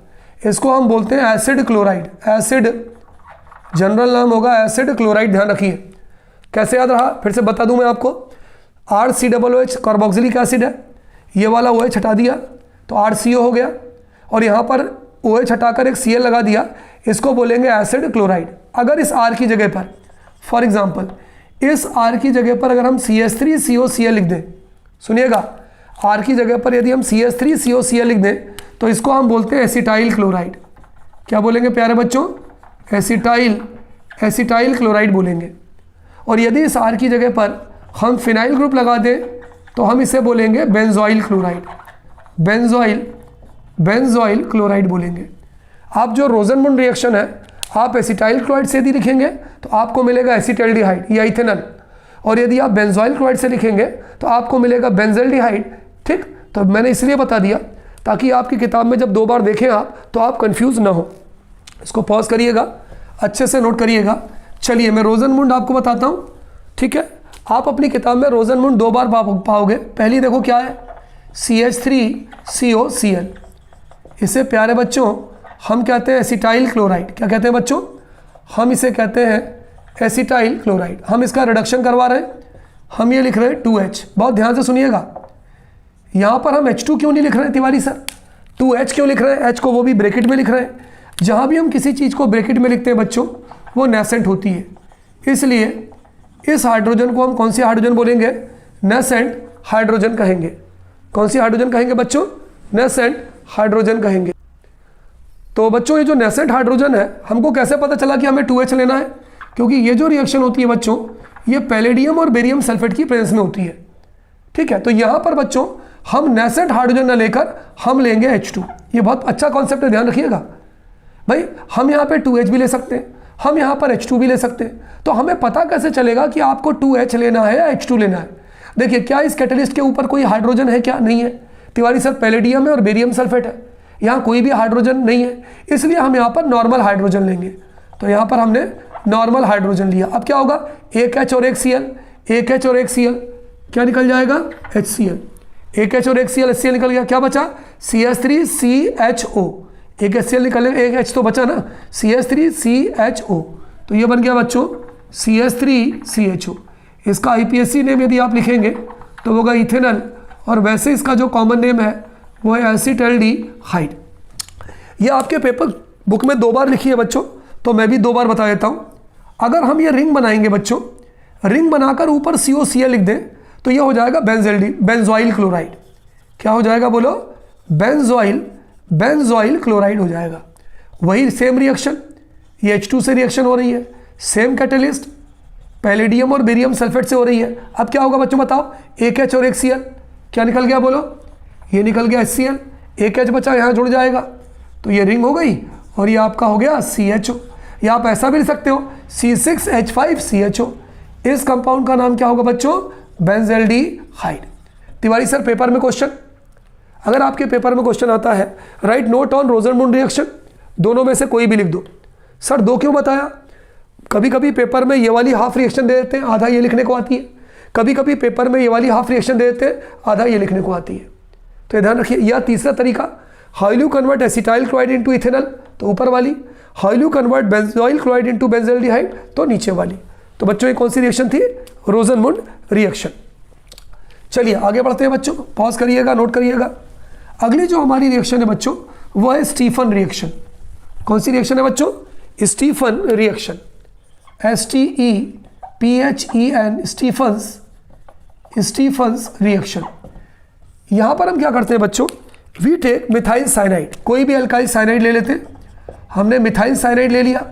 इसको हम बोलते हैं एसिड क्लोराइड। एसिड जनरल नाम होगा एसिड क्लोराइड, ध्यान रखिए। कैसे याद रहा, फिर से बता दूं मैं आपको। RCOOH कार्बोक्सिलिक एसिड है, ये वाला OH हटा दिया तो RCO हो गया, और यहाँ पर OH हटाकर एक Cl लगा दिया, इसको बोलेंगे एसिड क्लोराइड। अगर इस R की जगह पर, फॉर एग्जांपल इस R की जगह पर अगर हम CH3COCl लिख दें, सुनिएगा, R की जगह पर यदि हम CH3COCl लिख दें तो इसको हम बोलते हैं एसिटाइल क्लोराइड। क्या बोलेंगे प्यारे बच्चों, एसिटाइल क्लोराइड बोलेंगे। और यदि इस R की जगह पर हम फिनाइल ग्रुप लगा दें तो हम इसे बोलेंगे बेंजोइल क्लोराइड, बेंजोइल क्लोराइड बोलेंगे। आप जो रोजनमूंड रिएक्शन है आप एसिटाइल क्लोराइड से यदि लिखेंगे तो आपको मिलेगा एसिटाल्डिहाइड या इथेनॉल, और यदि आप बेंजोइल क्लोराइड से लिखेंगे तो आपको मिलेगा बेंजल्डिहाइड। ठीक, तो मैंने इसलिए बता दिया ताकि आपकी किताब में जब 2 बार देखें आप तो आप कंफ्यूज ना हो। इसको पॉज करिएगा, अच्छे से नोट करिएगा। चलिए मैं रोजनमुंड आपको बताता हूँ, ठीक है। आप अपनी किताब में रोजनमुंड 2 बार पाओगे। पहली देखो क्या है, CH3COCl। इसे प्यारे बच्चों हम कहते हैं एसिटाइल क्लोराइड। क्या कहते हैं बच्चों? हम इसे कहते हैं एसिटाइल क्लोराइड। हम इसका रिडक्शन करवा रहे हैं, हम ये लिख रहे हैं 2H। बहुत ध्यान से सुनिएगा, यहाँ पर हम H2 क्यों नहीं लिख रहे हैं तिवारी सर? 2H क्यों लिख रहे हैं? H को वो भी ब्रैकेट में लिख रहे हैं। जहाँ भी हम किसी चीज़ को ब्रैकेट में लिखते हैं बच्चों, वो नेसेंट होती है। इसलिए इस हाइड्रोजन को हम कौन सी हाइड्रोजन बोलेंगे? नेसेंट हाइड्रोजन कहेंगे। कौन सी हाइड्रोजन कहेंगे बच्चों? नेसेंट हाइड्रोजन कहेंगे। तो बच्चों ये जो नेसेंट हाइड्रोजन है, हमको कैसे पता चला कि हमें 2H लेना है? क्योंकि ये जो रिएक्शन होती है बच्चों, ये पैलेडियम और बेरियम सल्फेट की प्रेजेंस में होती है, ठीक है। तो यहाँ पर बच्चों हम नेसेंट हाइड्रोजन न लेकर हम लेंगे H2। ये बहुत अच्छा कॉन्सेप्ट है, ध्यान रखिएगा भाई। हम यहाँ पे 2H भी ले सकते हैं, हम यहाँ पर H2 भी ले सकते हैं। तो हमें पता कैसे चलेगा कि आपको 2H लेना है या H2 लेना है? देखिए, क्या इस कैटलिस्ट के ऊपर कोई हाइड्रोजन है? क्या नहीं है तिवारी सर? पैलेडियम है और बेरियम सल्फेट है, यहाँ कोई भी हाइड्रोजन नहीं है, इसलिए हम यहाँ पर नॉर्मल हाइड्रोजन लेंगे। तो यहाँ पर हमने नॉर्मल हाइड्रोजन लिया। अब क्या होगा? एक H और एक Cl, एक H और एक Cl, क्या निकल जाएगा? HCl। एक H और एक Cl, HCl निकल गया। क्या बचा? CH3CHO। एक HCl निकले, एक H तो बचा ना, CH3CHO। तो ये बन गया बच्चों CH3CHO। इसका IPSC नेम यदि आप लिखेंगे तो होगा इथेनॉल, और वैसे इसका जो कॉमन नेम है वो है एसिटल्डिहाइड। ये आपके पेपर बुक में 2 बार लिखी है बच्चों, तो मैं भी 2 बार बता देता हूँ। अगर हम ये रिंग बनाएंगे बच्चों, रिंग बनाकर ऊपर COCl लिख दें तो ये हो जाएगा बेंजोइल क्लोराइड। क्या हो जाएगा बोलो? बेंजोइल क्लोराइड हो जाएगा। वही सेम रिएक्शन, ये H2 से रिएक्शन हो रही है, सेम कैटलिस्ट पैलेडियम और बेरियम सल्फेट से हो रही है। अब क्या होगा बच्चों बताओ? एक H और एक Cl, क्या निकल गया बोलो? ये निकल गया HCl, एक H बचा, यहाँ जुड़ जाएगा, तो ये रिंग हो गई और ये आपका हो गया CHO। या आप ऐसा भी लिख सकते हो C6H5CHO। इस कंपाउंड का नाम क्या होगा बच्चों? बेंजल्डिहाइड। तिवारी सर पेपर में क्वेश्चन, अगर आपके पेपर में क्वेश्चन आता है राइट नोट ऑन रोजनमुंड रिएक्शन, दोनों में से कोई भी लिख दो। सर 2 क्यों बताया? कभी कभी पेपर में ये वाली हाफ रिएक्शन दे देते हैं, आधा ये लिखने को आती है। कभी कभी पेपर में ये वाली हाफ रिएक्शन दे देते हैं, आधा ये लिखने को आती है। तो ध्यान रखिए। या तीसरा तरीका, how you convert acetyl chloride into ethanol, तो ऊपर वाली। How you convert benzoyl chloride into benzaldehyde, तो नीचे वाली। तो बच्चों ये कौन सी रिएक्शन थी? रोजनमुंड रिएक्शन। चलिए आगे बढ़ते हैं बच्चों, पॉज करिएगा, नोट करिएगा। अगली जो हमारी रिएक्शन है बच्चों वो है स्टीफन रिएक्शन। कौन सी रिएक्शन है बच्चों? Stephen reaction, STEPHEN, Stephen's reaction. यहाँ पर हम क्या करते हैं बच्चों? वी टेक मिथाइल साइनाइड, कोई भी अल्काइल साइनाइड ले लेते हैं। हमने मिथाइल साइनाइड ले लिया,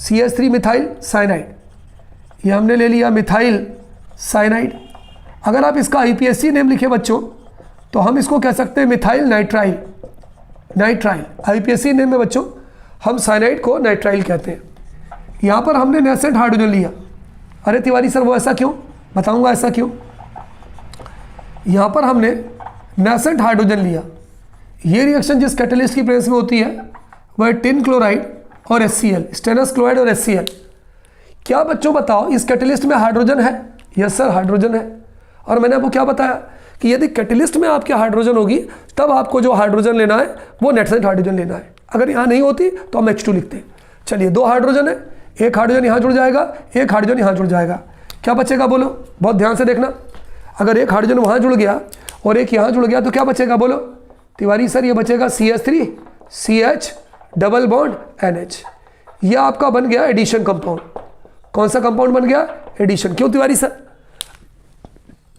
CH3 मिथाइल साइनाइड, ये हमने ले लिया मिथाइल साइनाइड। अगर आप इसका IPSC नेम लिखे बच्चों तो हम इसको कह सकते हैं मिथाइल नाइट्राइल। IPSC नेम में बच्चों हम साइनाइड को नाइट्राइल कहते हैं। यहाँ पर हमने नेसेंट हाइड्रोजन लिया। अरे तिवारी सर वो ऐसा क्यों? बताऊंगा ऐसा क्यों। यहाँ पर हमने नेसेंट हाइड्रोजन लिया। ये रिएक्शन जिस कैटलिस्ट की प्रेजेंस में होती है वह टिन क्लोराइड और HCl, स्टेनस क्लोराइड और HCl। क्या बच्चों बताओ इस कैटलिस्ट में हाइड्रोजन है? यस सर हाइड्रोजन है। और मैंने आपको क्या बताया कि यदि कैटलिस्ट में आपके हाइड्रोजन होगी तब आपको जो हाइड्रोजन लेना है वो नेसेंट हाइड्रोजन लेना है। अगर यहाँ नहीं होती तो हम H2 लिखते हैं। चलिए 2 हाइड्रोजन है, एक हाइड्रोजन यहाँ जुड़ जाएगा, एक हाइड्रोजन यहाँ जुड़ जाएगा। क्या बचेगा बोलो? बहुत ध्यान से देखना। अगर एक हाइड्रोजन वहाँ जुड़ गया और एक यहाँ जुड़ गया तो क्या बचेगा बोलो? तिवारी सर ये बचेगा CH3 CH double bond NH। यह आपका बन गया एडिशन कंपाउंड। कौन सा कंपाउंड बन गया? एडिशन। क्यों Tiwari sir?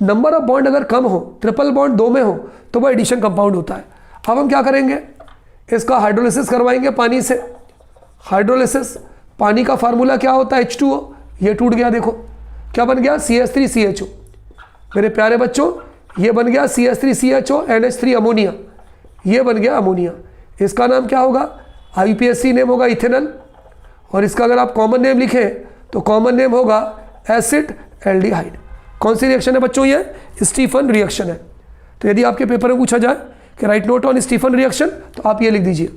Number of bond अगर कम हो, ट्रिपल बॉन्ड 2 में हो तो वह एडिशन कंपाउंड होता है। अब हम क्या करेंगे? इसका हाइड्रोलिसिस करवाएंगे पानी से। हाइड्रोलिसिस, पानी का फार्मूला क्या होता है? H2O। ये टूट गया, देखो क्या बन गया? CH3CHO। मेरे प्यारे बच्चों ये बन गया CH3CHO NH3 अमोनिया, ये बन गया अमोनिया। इसका नाम क्या होगा? IPSC नेम होगा इथेनॉल, और इसका अगर आप कॉमन नेम लिखें तो कॉमन नेम होगा एसिड एल्डिहाइड। कौन सी रिएक्शन है बच्चों? ये स्टीफन रिएक्शन है। तो यदि आपके पेपर में पूछा जाए कि right note on Stephen reaction, तो आप ये लिख दीजिए।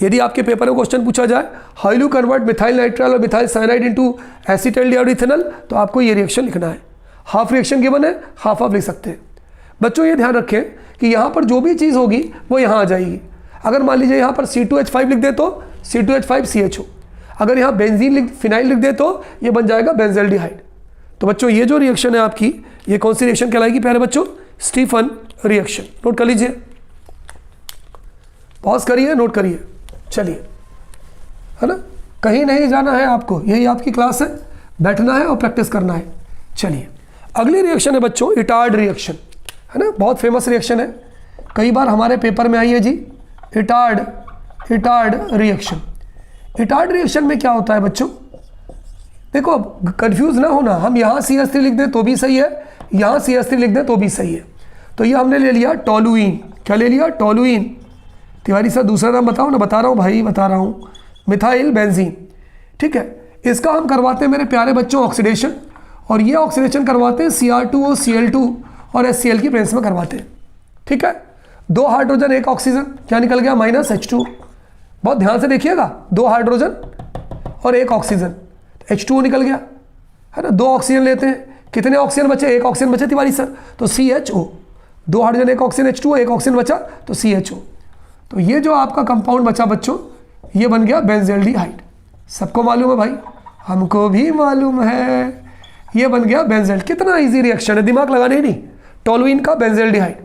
यदि आपके पेपर में क्वेश्चन पूछा जाए how you convert methyl nitrile और methyl cyanide into acetyl ethanol, तो आपको ये रिएक्शन लिखना है। हाफ रिएक्शन गिवन है, हाफ आप लिख सकते हैं। बच्चों ये ध्यान रखें कि यहाँ पर जो भी चीज़ होगी वो यहाँ आ जाएगी। अगर मान लीजिए यहाँ पर C2H5 लिख दे तो C2H5CHO, अगर यहाँ बेंजीन फिनाइल लिख दे तो ये बन जाएगा बेंजल्डिहाइड। तो बच्चों ये जो रिएक्शन है आपकी, ये कौन सी रिएक्शन कहलाएगी प्यारे बच्चों? Stephen reaction. नोट कर लीजिए, पॉज करिए, नोट करिए। चलिए, है ना, कहीं नहीं जाना है आपको, यही आपकी क्लास है, बैठना है और प्रैक्टिस करना है। चलिए, अगली रिएक्शन है बच्चों इटार्ड रिएक्शन, है ना, बहुत फेमस रिएक्शन है, कई बार हमारे पेपर में आई है जी। Etard reaction. इटार्ड रिएक्शन में क्या होता है बच्चों? देखो, कंफ्यूज ना होना, हम यहाँ CH3 लिख दें तो भी सही है, यहाँ CH3 लिख दें तो भी सही है। तो ये हमने ले लिया टोलुइन। क्या ले लिया? टोलुइन। तिवारी सर दूसरा नाम बताओ ना। बता रहा हूँ भाई, बता रहा हूँ, मिथाइल बेंजीन। ठीक है, इसका हम करवाते हैं मेरे प्यारे बच्चों ऑक्सीडेशन, और ये ऑक्सीडेशन करवाते हैं Cr2O Cl2 और HCl की प्रेजेंस में करवाते हैं। ठीक है, 2 हाइड्रोजन 1 ऑक्सीजन, क्या निकल गया? -H2। बहुत ध्यान से देखिएगा, 2 हाइड्रोजन और 1 ऑक्सीजन, H2O निकल गया, है ना। 2 ऑक्सीजन लेते हैं, कितने ऑक्सीजन बचे? 1 ऑक्सीजन बचे तिवारी सर, तो CHO। 2 hydrogen 1 oxygen H2O, 1 oxygen बचा तो CHO। तो ये जो आपका कंपाउंड बचा बच्चों, ये बन गया बेंजल्डिहाइड। सबको मालूम है भाई? हमको भी मालूम है, ये बन गया बेंजल्ड। कितना इजी रिएक्शन है, दिमाग लगाने ही नहीं। टोलुइन का बेंजल्डिहाइड।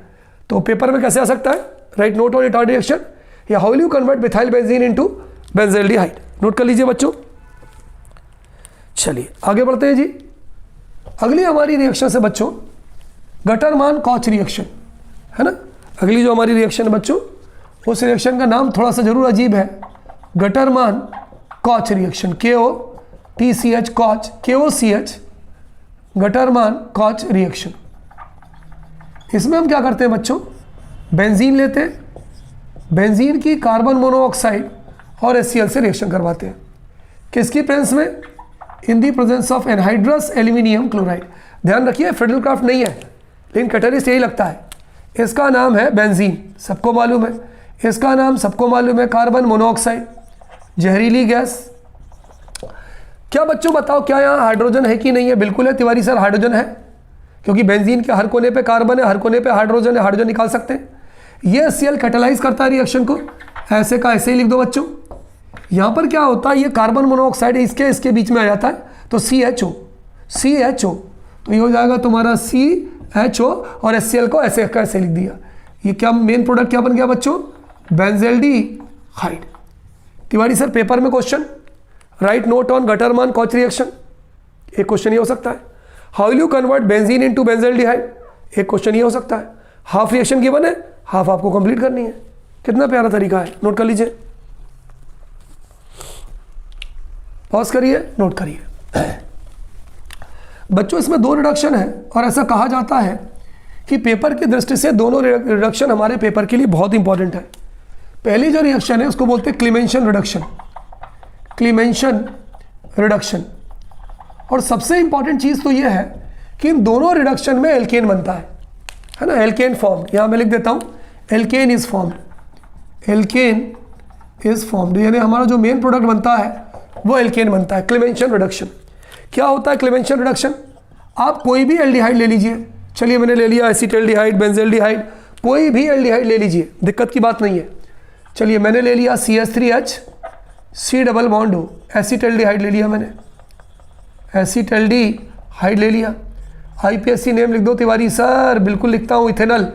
तो पेपर में कैसे आ सकता है? Right note on Etard reaction, या how you convert methyl benzene into benzaldehyde. Note कर लीजिए बच्चों। चलिए आगे बढ़ते हैं जी। अगली हमारी रिएक्शन से बच्चों गटरमान कॉच रिएक्शन, है ना। अगली जो हमारी रिएक्शन है बच्चों, उस रिएक्शन का नाम थोड़ा सा जरूर अजीब है, गटरमान कॉच रिएक्शन। KOTCH कॉच, KOCH, गटरमान कॉच रिएक्शन। इसमें हम क्या करते हैं बच्चों? बेंजीन लेते हैं, बेंजीन की कार्बन मोनोऑक्साइड और HCl से रिएक्शन करवाते हैं। किसकी प्रेजेंस में? In the presence of anhydrous aluminium chloride. ध्यान रखिए फिडेलक्राफ्ट नहीं है, लेकिन कैटलिस्ट यही लगता है। इसका नाम है बेंजीन, सबको मालूम है। इसका नाम सबको मालूम है, कार्बन मोनोऑक्साइड, जहरीली गैस। क्या बच्चों बताओ, क्या यहाँ हाइड्रोजन है कि नहीं है? बिल्कुल है तिवारी सर, हाइड्रोजन है, क्योंकि बेंजीन के हर कोने पे कार्बन है, हर कोने पे हाइड्रोजन है, हाइड्रोजन निकाल सकते हैं। ये HCl कैटेलाइज करता है रिएक्शन को, ऐसे का ऐसे ही लिख दो बच्चों। यहाँ पर क्या होता है, ये कार्बन मोनोऑक्साइड इसके बीच में आ जाता है, तो CHO, तो ये हो जाएगा तुम्हारा CHO, और HCl को ऐसे का ऐसे लिख दिया। ये क्या मेन प्रोडक्ट क्या बन गया बच्चों? बेंजल्डिहाइड। तिवारी सर पेपर में question, right note on Gattermann Koch reaction, एक क्वेश्चन ये हो सकता है। How you convert benzene into benzaldehyde, एक क्वेश्चन ये हो सकता है। हाफ रिएक्शन गिवन है, हाफ आपको कंप्लीट करनी है। कितना प्यारा तरीका है, नोट कर लीजिए, पॉज करिए, नोट करिए। बच्चों इसमें 2 रिडक्शन है, और ऐसा कहा जाता है कि पेपर की दृष्टि से दोनों रिडक्शन हमारे पेपर के लिए बहुत इंपॉर्टेंट है। पहली जो रिएक्शन है उसको बोलते हैं क्लीमेंशन रिडक्शन, क्लीमेंशन रिडक्शन। और सबसे इंपॉर्टेंट चीज़ तो ये है कि इन दोनों रिडक्शन में एल्केन बनता है ना। एल्केन फॉर्म्ड, यहाँ मैं लिख देता हूँ, alkane is formed, alkane is formed, यानी हमारा जो मेन प्रोडक्ट बनता है वो एल्केन बनता है। क्लीमेंशन रिडक्शन क्या होता है? क्लीमेंशन रिडक्शन, आप कोई भी एल्डिहाइड ले लीजिए। चलिए मैंने ले लिया एसीटल्डिहाइड, बेंजल्डिहाइड, कोई भी एल्डिहाइड ले लीजिए, दिक्कत की बात नहीं है। चलिए मैंने ले लिया CH3H C डबल बॉन्ड हो, एसीटल्डिहाइड ले लिया मैंने, एसीटल्डिहाइड ले लिया। IPSC नेम लिख दो तिवारी सर, बिल्कुल लिखता हूँ, इथेनॉल।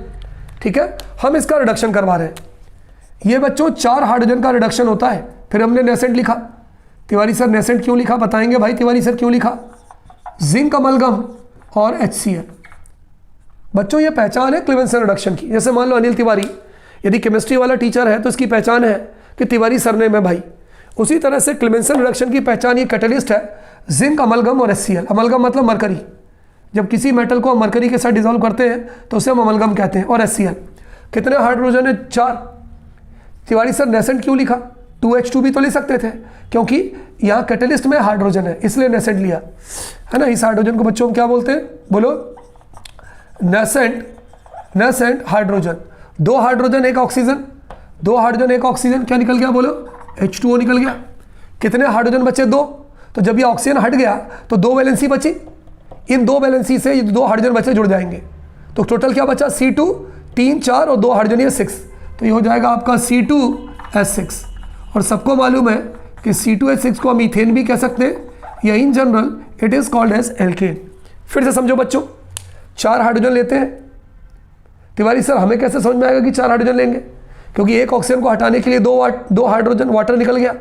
ठीक है, हम इसका रिडक्शन करवा रहे हैं। ये बच्चों 4 हाइड्रोजन का रिडक्शन होता है। फिर हमने नेसेंट लिखा। तिवारी सर नेसेंट क्यों लिखा बताएंगे भाई? तिवारी सर क्यों लिखा? जिंक अमलगम और HCl। बच्चों ये पहचान है क्लीमेंशन रिडक्शन की। जैसे मान लो अनिल तिवारी यदि केमिस्ट्री वाला टीचर है तो इसकी पहचान है कि तिवारी सरनेम है भाई। उसी तरह से क्लीमेंशन रिडक्शन की पहचान, ये कैटलिस्ट है, जिंक अमलगम और HCl। अमलगम मतलब मरकरी, जब किसी मेटल को हम मरकरी के साथ डिजोल्व करते हैं तो उसे हम अमलगम कहते हैं। और HCl, कितने हाइड्रोजन है? 4। तिवारी सर नेसेंट क्यों लिखा? 2H2 भी तो ले सकते थे, क्योंकि यहाँ कैटलिस्ट में हाइड्रोजन है, इसलिए नेसेंट लिया, है ना। इस हाइड्रोजन को बच्चों हम क्या बोलते हैं? बोलो, nascent hydrogen. 2 hydrogen 1 oxygen, 2 hydrogen 1 oxygen, क्या निकल गया बोलो, H2O निकल गया। कितने हाइड्रोजन बचे, 2। तो जब ये ऑक्सीजन हट गया तो 2 वैलेंसी बची, इन 2 वैलेंसी से ये 2 हाइड्रोजन बचे जुड़ जाएंगे, तो टोटल क्या बचा, C2 3 4 और 2 हाइड्रोजन, ये 6, तो ये हो जाएगा आपका C2H6। और सबको मालूम है कि C2H6 को हम मीथेन भी कह सकते हैं, या in general it is called as alkane. फिर से समझो बच्चों, 4 हाइड्रोजन लेते हैं। तिवारी सर हमें कैसे समझ में आएगा कि 4 हाइड्रोजन लेंगे, क्योंकि एक ऑक्सीजन को हटाने के लिए 2 हाइड्रोजन वाटर निकल गया,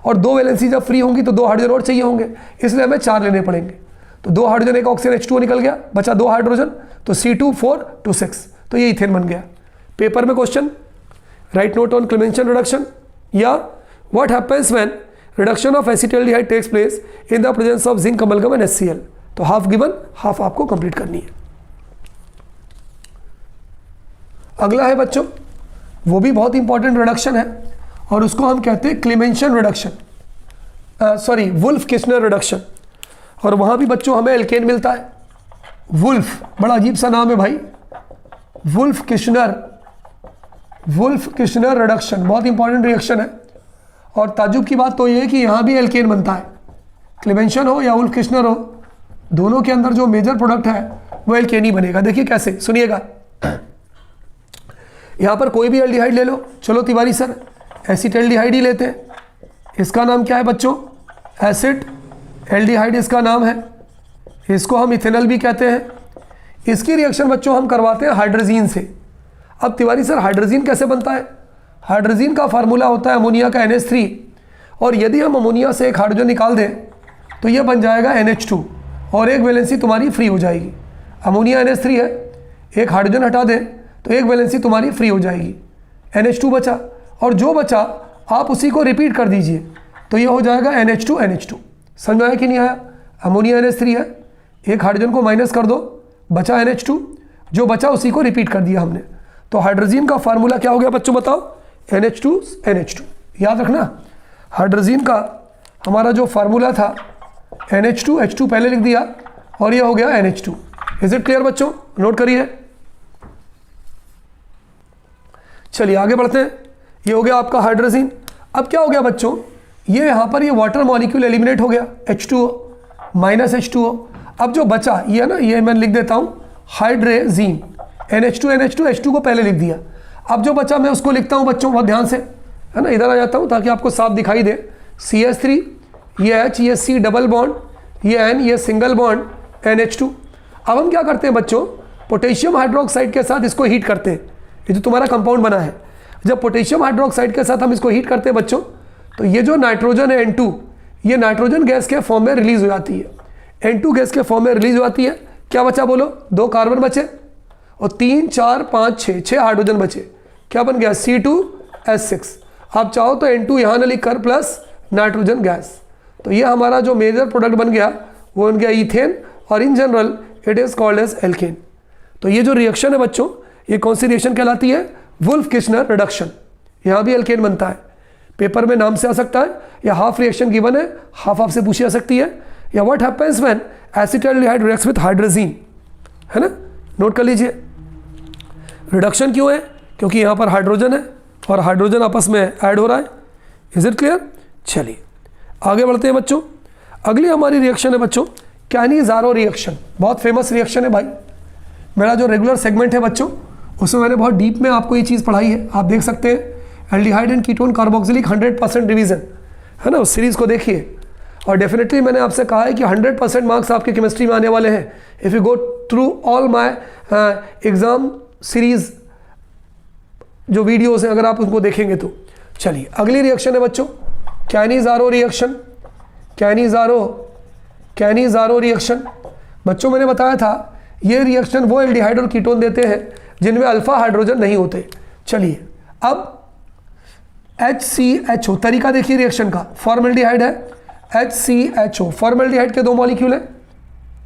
और 2 वैलेंसी जब फ्री होंगी तो 2 हाइड्रोजन और चाहिए होंगे, इसलिए हमें 4 लेने पड़ेंगे। तो 2 हाइड्रोजन 1 ऑक्सीजन H2O निकल गया, बचा 2 हाइड्रोजन, तो C2 4 2 6, तो ये इथेन बन गया। पेपर में question, right note on Clemmensen reduction, या what happens when reduction of acetaldehyde takes place in the presence of zinc amalgam and HCl। तो हाफ गिवन, हाफ आपको कंप्लीट करनी है। अगला है बच्चों, वो भी बहुत इंपॉर्टेंट रिडक्शन है, और उसको हम कहते हैं क्लेमेंशन रिडक्शन, सॉरी वुल्फ-किशनर रिडक्शन। और वहां भी बच्चों हमें एल्केन मिलता है। वुल्फ, बड़ा अजीब सा नाम है भाई, वुल्फ-किशनर रिडक्शन, बहुत इंपॉर्टेंट रिएक्शन है। और ताजुब की बात तो ये है कि यहाँ भी एल्केन बनता है, क्लेमेंशन हो या वुल्फ-किशनर हो, दोनों के अंदर जो मेजर प्रोडक्ट है वो एल्केन ही बनेगा। देखिए कैसे, सुनिएगा, यहाँ पर कोई भी एल्डिहाइड ले लो, चलो तिवारी सर एसिटाल्डिहाइड ही लेते हैं, इसका नाम क्या है बच्चों, एसिड एल्डिहाइड इसका नाम है, इसको हम इथेनॉल भी कहते हैं। इसकी रिएक्शन बच्चों हम करवाते हैं हाइड्रोजीन से। अब तिवारी सर हाइड्रोजीन कैसे बनता है, हाइड्रोजीन का फार्मूला होता है अमोनिया का NH3, और यदि हम अमोनिया से एक हाइड्रोजन निकाल दें तो ये बन जाएगा NH2, और एक वैलेंसी तुम्हारी फ्री हो जाएगी। अमोनिया NH3 है, एक हाइड्रोजन हटा दें तो एक वैलेंसी तुम्हारी फ्री हो जाएगी, NH2 बचा, और जो बचा आप उसी को रिपीट कर दीजिए, तो ये हो जाएगा NH2। समझ में आया कि नहीं आया, अमोनिया NH3 है, एक हाइड्रोजन को माइनस कर दो, बचा NH2, जो बचा उसी को रिपीट कर दिया हमने। तो हाइड्रोजीन का फार्मूला क्या हो गया बच्चों, बताओ, NH2। याद रखना, हाइड्रोजीन का हमारा जो फार्मूला था NH2, H2 पहले लिख दिया, और ये हो गया NH2। इज इट क्लियर बच्चों, नोट करिए। चलिए आगे बढ़ते हैं, ये हो गया आपका हाइड्रोजीन। अब क्या हो गया बच्चों, ये यहाँ पर ये वाटर मॉलिक्यूल एलिमिनेट हो गया, H2O माइनस H2O। अब जो बचा ये ना, ये मैं लिख देता हूँ हाइड्रेजीन, NH2 को पहले लिख दिया। अब जो बचा मैं उसको लिखता हूँ बच्चों, बहुत ध्यान से, है ना, इधर आ जाता हूँ ताकि आपको साफ दिखाई दे। CH3, ये H, ये C डबल बॉन्ड, ये N, ये सिंगल बॉन्ड NH2। अब हम क्या करते हैं बच्चों, पोटेशियम हाइड्रोक्साइड के साथ इसको हीट करते हैं, ये जो तुम्हारा कंपाउंड बना है, जब पोटेशियम हाइड्रोक्साइड के साथ हम इसको हीट करते हैं बच्चों, तो ये जो नाइट्रोजन है N2, ये नाइट्रोजन गैस के फॉर्म में रिलीज हो जाती है, N2 गैस के फॉर्म में रिलीज हो जाती है। क्या बचा बोलो, 2 कार्बन बचे, और 3 4 5 6 हाइड्रोजन बचे, क्या बन गया, C2H6। आप चाहो तो N2 यहाँ ना लिख कर प्लस नाइट्रोजन गैस, तो ये हमारा जो मेजर प्रोडक्ट बन गया वो बन गया ईथेन, और in general it is called as alkane. तो ये जो रिएक्शन है बच्चों, ये कौन सी रिएक्शन कहलाती है, वुल्फ-किशनर रिडक्शन। यहाँ भी एल्केन बनता है, पेपर में नाम से आ सकता है, या हाफ रिएक्शन गिवन है, हाफ आपसे पूछी जा सकती है, या what happens when acetaldehyde reacts with hydrazine, है ना, नोट कर लीजिए। रिडक्शन क्यों है, क्योंकि यहाँ पर हाइड्रोजन है और हाइड्रोजन आपस में ऐड हो रहा है। इज इट क्लियर, चलिए आगे बढ़ते हैं बच्चों। अगली हमारी रिएक्शन है बच्चों कैनिज़ारो रिएक्शन, बहुत फेमस रिएक्शन है भाई, मेरा जो रेगुलर सेगमेंट है बच्चों उसमें मैंने बहुत डीप में आपको ये चीज़ पढ़ाई है, आप देख सकते हैं aldehyde and ketone carboxylic 100% revision, है ना, उस सीरीज़ को देखिए। और डेफिनेटली मैंने आपसे कहा है कि 100% मार्क्स आपके केमिस्ट्री में आने वाले हैं if you go through all my exam series जो वीडियोस हैं, अगर आप उनको देखेंगे तो। चलिए अगली रिएक्शन है बच्चों कैनिज़ारो रिएक्शन। कैनिज़ारो रिएक्शन बच्चों मैंने बताया था, ये रिएक्शन वो एल्डिहाइड और कीटोन देते हैं जिनमें अल्फा हाइड्रोजन नहीं होते। चलिए अब HCHO, तरीका देखिए रिएक्शन का, फॉर्मल्डिहाइड है, HCHO फॉर्मल्डिहाइड के 2 मॉलिक्यूल हैं,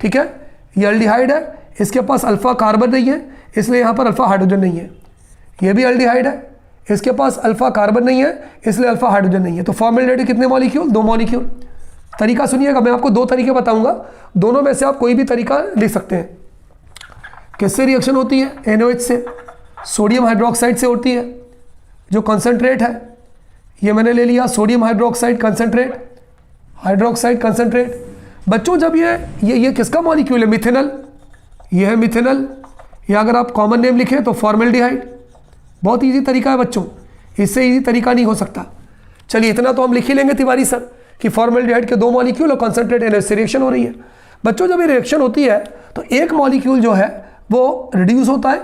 ठीक है, ये एल्डिहाइड है, इसके पास अल्फा कार्बन नहीं है इसलिए यहाँ पर अल्फा हाइड्रोजन नहीं है। ये भी एल्डिहाइड है, इसके पास अल्फा कार्बन नहीं है इसलिए अल्फा हाइड्रोजन नहीं है। तो फॉर्मल्डिहाइड के कितने मॉलिक्यूल, 2 मॉलिक्यूल। तरीका सुनिएगा, मैं आपको 2 तरीके बताऊंगा, दोनों में से आप कोई भी तरीका लिख सकते हैं। किससे रिएक्शन होती है, NOH से। सोडियम हाइड्रोक्साइड से होती है, जो कंसंट्रेट है ये मैंने ले लिया sodium hydroxide concentrate, hydroxide concentrate. बच्चों जब ये किसका मॉलिक्यूल है? मिथेनल, ये है मिथेनल, या अगर आप कॉमन नेम लिखें तो फॉर्मेल्डिहाइड। बहुत इजी तरीका है बच्चों, इससे इजी तरीका नहीं हो सकता। चलिए इतना तो हम लिख ही लेंगे तिवारी सर कि फॉर्मेल्डिहाइड के 2 मॉलिक्यूल और कंसंट्रेट एनएच से रिएक्शन हो रही है। बच्चों जब ये रिएक्शन होती है तो एक मॉलिक्यूल जो है वो रिड्यूस होता है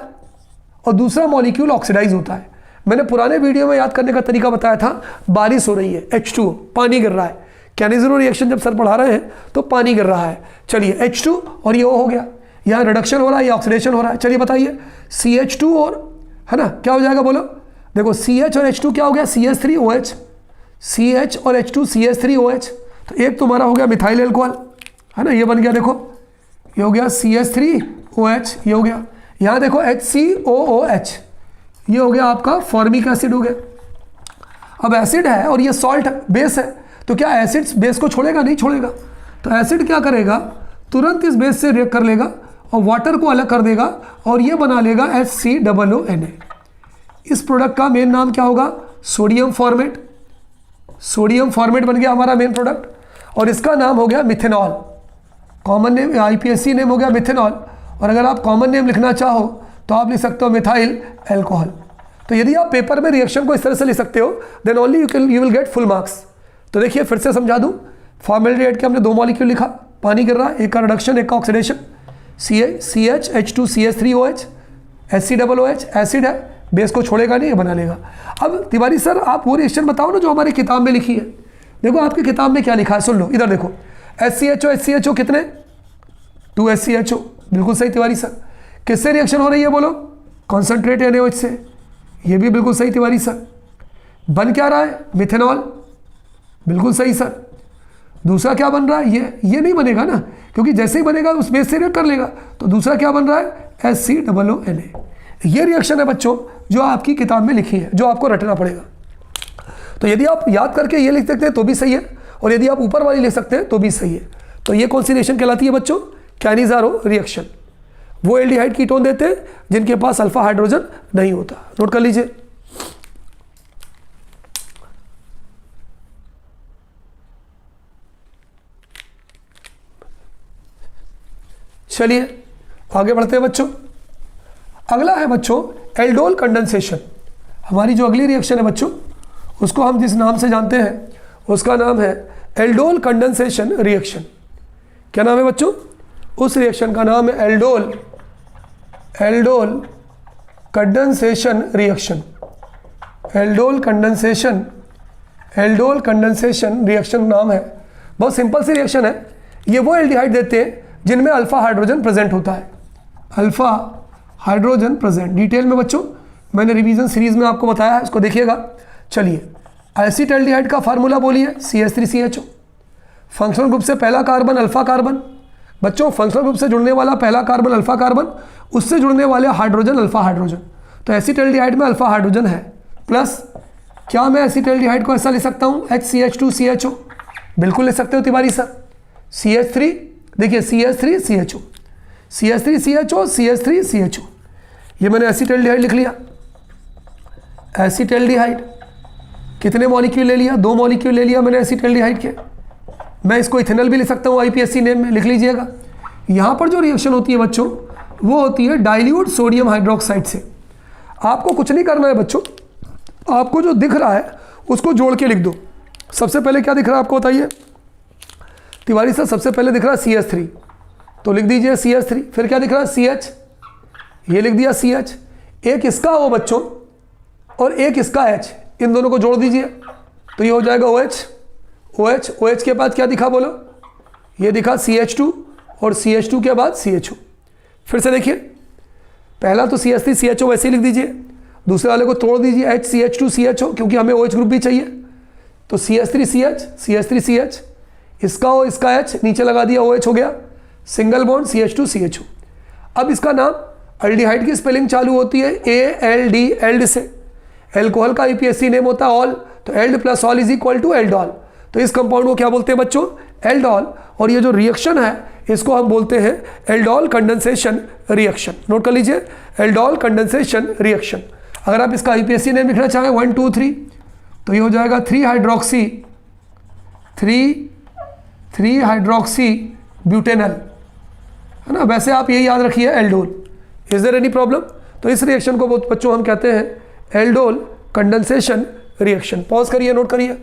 और दूसरा मॉलिक्यूल ऑक्सीडाइज होता है। मैंने पुराने वीडियो में याद करने का तरीका बताया था, बारिश हो रही है, H2O पानी गिर रहा है, कैनिज़रो रिएक्शन जब सर पढ़ा रहे हैं तो पानी गिर रहा है। चलिए H2 और ये O हो गया, यहाँ रिडक्शन हो रहा है या ऑक्सीडेशन हो रहा है। चलिए बताइए CH2 और है ना क्या हो जाएगा बोलो? देखो CH और H2 क्या हो गया? CH3OH, CH और H2 CH3OH। तो एक तुम्हारा हो गया मिथाइल एल्कोहल, है ना, ये बन गया, देखो ये हो गया CH3OH, ये हो गया। यहाँ देखो HCOOH, ये हो गया आपका फॉर्मिक एसिड हो गया। अब एसिड है और ये सॉल्ट बेस है, तो क्या एसिड बेस को छोड़ेगा? नहीं छोड़ेगा। तो एसिड क्या करेगा? तुरंत इस बेस से रिएक्ट कर लेगा और वाटर को अलग कर देगा और ये बना लेगा HCOONA। इस प्रोडक्ट का मेन नाम क्या होगा? Sodium format. सोडियम फॉर्मेट बन गया हमारा मेन प्रोडक्ट और इसका नाम हो गया methanol. Common name IPSC name हो गया मिथेनॉल, और अगर आप कॉमन नेम लिखना चाहो तो आप लिख सकते हो मिथाइल एल्कोहल। तो यदि आप पेपर में रिएक्शन को इस तरह से लिख सकते हो then only you will get full marks. तो देखिए फिर से समझा दूं, फॉर्मेल्डिहाइड के हमने 2 मॉलिक्यूल लिखा, पानी गिर रहा है, एक का रिडक्शन एक का oxidation, CH H2 CH3OH, HCOOH acid है, बेस को छोड़ेगा नहीं, ये बना लेगा। अब तिवारी सर आप वो रिएक्शन बताओ ना जो हमारी किताब में लिखी है। देखो आपकी किताब में क्या लिखा है, सुन लो, इधर देखो HCHO कितने? 2 HCHO, बिल्कुल सही तिवारी सर। किससे रिएक्शन हो रही है बोलो? कॉन्सेंट्रेट NaOH से, ये भी बिल्कुल सही तिवारी सर। बन क्या रहा है? मिथेनॉल, बिल्कुल सही सर। दूसरा क्या बन रहा है? ये नहीं बनेगा ना, क्योंकि जैसे ही बनेगा उस बेस से रिएक्ट कर लेगा। तो दूसरा क्या बन रहा है? HCOONA। ये रिएक्शन है बच्चों जो आपकी किताब में लिखी है, जो आपको रटना पड़ेगा। तो यदि आप याद करके ये लिख सकते हैं तो भी सही है, और यदि आप ऊपर वाली लिख सकते हैं तो भी सही है। तो ये कौन सी रिएक्शन कहलाती है बच्चों? Cannizzaro reaction. वो एल्डिहाइड कीटोन देते हैं जिनके पास अल्फा हाइड्रोजन नहीं होता। नोट कर लीजिए। चलिए आगे बढ़ते हैं बच्चों। अगला है बच्चों एल्डोल कंडेंसेशन। हमारी जो अगली रिएक्शन है बच्चों उसको हम जिस नाम से जानते हैं उसका नाम है एल्डोल कंडेंसेशन रिएक्शन। क्या नाम है बच्चों? उस रिएक्शन का नाम है aldol condensation reaction. Aldol condensation reaction नाम है। बहुत सिंपल सी रिएक्शन है। ये वो एल्डिहाइड देते हैं जिनमें अल्फा हाइड्रोजन प्रेजेंट होता है। अल्फा हाइड्रोजन प्रेजेंट डिटेल में बच्चों मैंने रिवीजन सीरीज में आपको बताया है, इसको देखिएगा। चलिए एसिटाल्डिहाइड का फार्मूला बोलिए CH3CHO। फंक्शनल ग्रुप से पहला कार्बन अल्फा कार्बन। बच्चों फंक्शनल ग्रुप से जुड़ने वाला पहला कार्बन अल्फा कार्बन, उससे जुड़ने वाले हाइड्रोजन अल्फा हाइड्रोजन। तो एसिटाल्डिहाइड में अल्फा हाइड्रोजन है प्लस, क्या मैं एसिटाल्डिहाइड को ऐसा लिख सकता हूँ HCH2CHO? बिल्कुल लिख सकते हो तिवारी सर। CH3 देखिए CH3CHO, CH3CHO, ये मैंने एसिटाल्डिहाइड लिख लिया। एसिटाल्डिहाइड कितने मॉलिक्यूल ले लिया? 2 मॉलिक्यूल ले लिया मैंने एसिटाल्डिहाइड के। मैं इसको इथेनॉल भी लिख सकता हूँ IPSC नेम में, लिख लीजिएगा। यहाँ पर जो रिएक्शन होती है बच्चों वो होती है डाइल्यूट सोडियम हाइड्रोक्साइड से। आपको कुछ नहीं करना है बच्चों, आपको जो दिख रहा है उसको जोड़ के लिख दो। सबसे पहले क्या दिख रहा है आपको बताइए तिवारी सर? सबसे पहले दिख रहा है CH3, तो लिख दीजिए CH3। फिर क्या दिख रहा है? CH, ये लिख दिया CH। एक इसका O बच्चों और एक इसका H, इन दोनों को जोड़ दीजिए तो ये हो जाएगा OH के बाद क्या दिखा बोलो? ये दिखा CH2 और CH2 के बाद CHO। फिर से देखिए, पहला तो CH3CHO वैसे ही लिख दीजिए, दूसरे वाले को तोड़ दीजिए HCH2CHO, क्योंकि हमें OH ग्रुप भी चाहिए। तो CH3CH, इसका O इसका H नीचे लगा दिया, OH हो गया, सिंगल बॉन्ड CH2CHO। अब इसका नाम, अल्डिहाइड की स्पेलिंग चालू होती है ALD, एल्ड से। एल्कोहल का IPSC नेम होता है ऑल, तो ald plus ol is equal to aldol. तो इस कंपाउंड को क्या बोलते हैं बच्चों? एल्डॉल। और ये जो रिएक्शन है इसको हम बोलते हैं एल्डोल कंडेंसेशन रिएक्शन। नोट कर लीजिए, एल्डोल कंडेंसेशन रिएक्शन। अगर आप इसका आईपीएससी नेम लिखना चाहें 1 2 3 तो ये हो जाएगा 3 हाइड्रोक्सी ब्यूटेनल, है ना। वैसे आप यही याद रखिए aldol. Is there any problem? तो इस रिएक्शन को बच्चों हम कहते हैं एल्डोल कंडेंसेशन रिएक्शन। पॉज करिए, नोट करिए।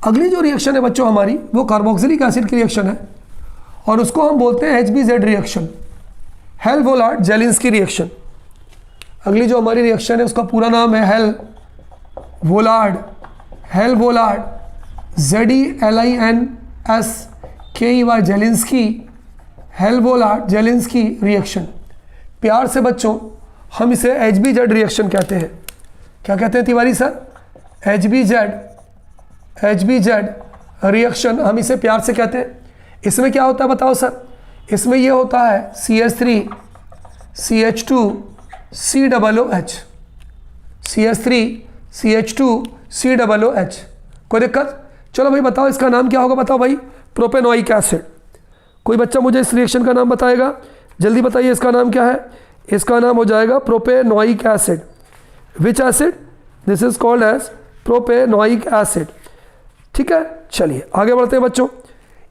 अगली जो रिएक्शन है बच्चों हमारी वो कार्बोक्सिलिक एसिड की रिएक्शन है और उसको हम बोलते हैं HBZ रिएक्शन, हेल-वोलार्ड जेलिंस्की रिएक्शन। अगली जो हमारी रिएक्शन है उसका पूरा नाम है हेल-वोलार्ड ZELINSKEY जेलिंस्की, हेल-वोलार्ड जेलिंस्की रिएक्शन। प्यार से बच्चों हम इसे HBZ रिएक्शन कहते हैं। क्या कहते हैं तिवारी सर? HBZ रिएक्शन हम इसे प्यार से कहते हैं। इसमें क्या होता है बताओ सर? इसमें ये होता है CH3 CH2 COOH, CH3 CH2 COOH। कोई दिक्कत? चलो भाई बताओ इसका नाम क्या होगा? बताओ भाई। Propanoic acid. कोई बच्चा मुझे इस रिएक्शन का नाम बताएगा? जल्दी बताइए इसका नाम क्या है? इसका नाम हो जाएगा propanoic acid. Which acid? This is called as propanoic acid. ठीक है, चलिए आगे बढ़ते हैं बच्चों।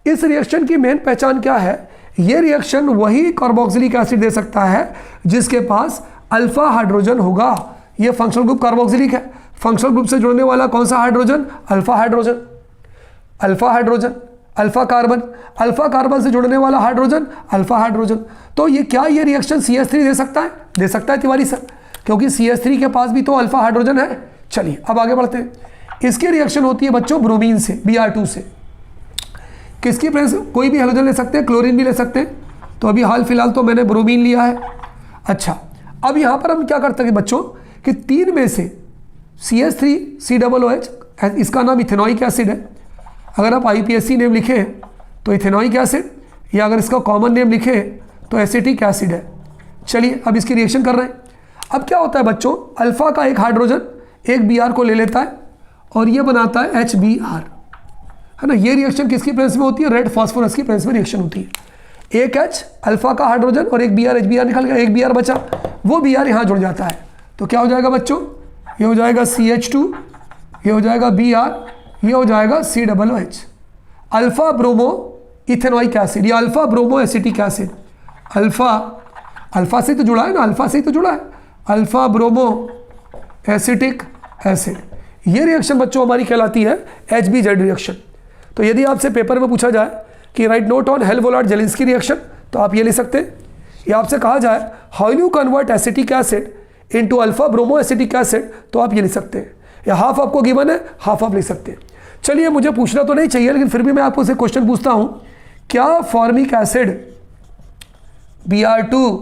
इस रिएक्शन की मेन पहचान क्या है? ये रिएक्शन वही कार्बोक्सिलिक एसिड दे सकता है जिसके पास अल्फा हाइड्रोजन होगा। ये फंक्शनल ग्रुप कार्बोक्सिलिक है। फंक्शनल ग्रुप से जुड़ने वाला कौन सा hydrogen? Alpha hydrogen. Alpha hydrogen, alpha carbon, alpha carbon से जुड़ने वाला हाइड्रोजन अल्फा हाइड्रोजन। तो ये क्या ये रिएक्शन CH3 दे सकता है? दे सकता है तिवारी सर, क्योंकि CH3 के पास भी तो अल्फा हाइड्रोजन है। चलिए अब आगे बढ़ते हैं। इसकी रिएक्शन होती है बच्चों ब्रोमीन से, Br2 से। किसकी प्रेस? कोई भी हेलोजन ले सकते हैं, क्लोरीन भी ले सकते हैं। तो अभी हाल फिलहाल तो मैंने ब्रोमीन लिया है। अच्छा, अब यहाँ पर हम क्या करते हैं बच्चों कि 3 में से CH3 COOH, इसका नाम इथेनॉइक एसिड है। अगर आप IPSC नेम लिखें तो इथेनॉइक एसिड, या अगर इसका कॉमन नेम लिखें तो एसिटिक एसिड है। चलिए अब इसकी रिएक्शन कर रहे हैं। अब क्या होता है बच्चों, अल्फा का एक हाइड्रोजन एक Br को ले लेता है और ये बनाता है HBr, है ना। ये रिएक्शन किसकी प्रेजेंस में होती है? रेड फास्फोरस की प्रेजेंस में रिएक्शन होती है। एक H अल्फा का हाइड्रोजन और एक Br, HBr निकल गया, एक Br बचा, वो Br यहाँ जुड़ जाता है। तो क्या हो जाएगा बच्चों? ये हो जाएगा CH2, ये हो जाएगा Br, ये हो जाएगा COOH। Alpha bromo ethanoic acid या alpha bromo acetic acid. Alpha से तो जुड़ा है ना, अल्फा से तो जुड़ा है, अल्फा ब्रोमो एसिटिक एसिड। ये रिएक्शन बच्चों हमारी कहलाती है HBZ रिएक्शन। तो यदि आपसे पेपर में पूछा जाए कि right note on Hell Volhard Zelinsky reaction, तो आप ये लिख सकते हैं। या आपसे कहा जाए how you convert acetic acid into alpha bromo acetic acid, तो आप ये लिख सकते हैं। या हाफ आपको गिवन है, हाफ आप लिख सकते हैं। चलिए मुझे पूछना तो नहीं चाहिए, लेकिन फिर भी मैं आपको से क्वेश्चन पूछता हूं, क्या formic acid Br2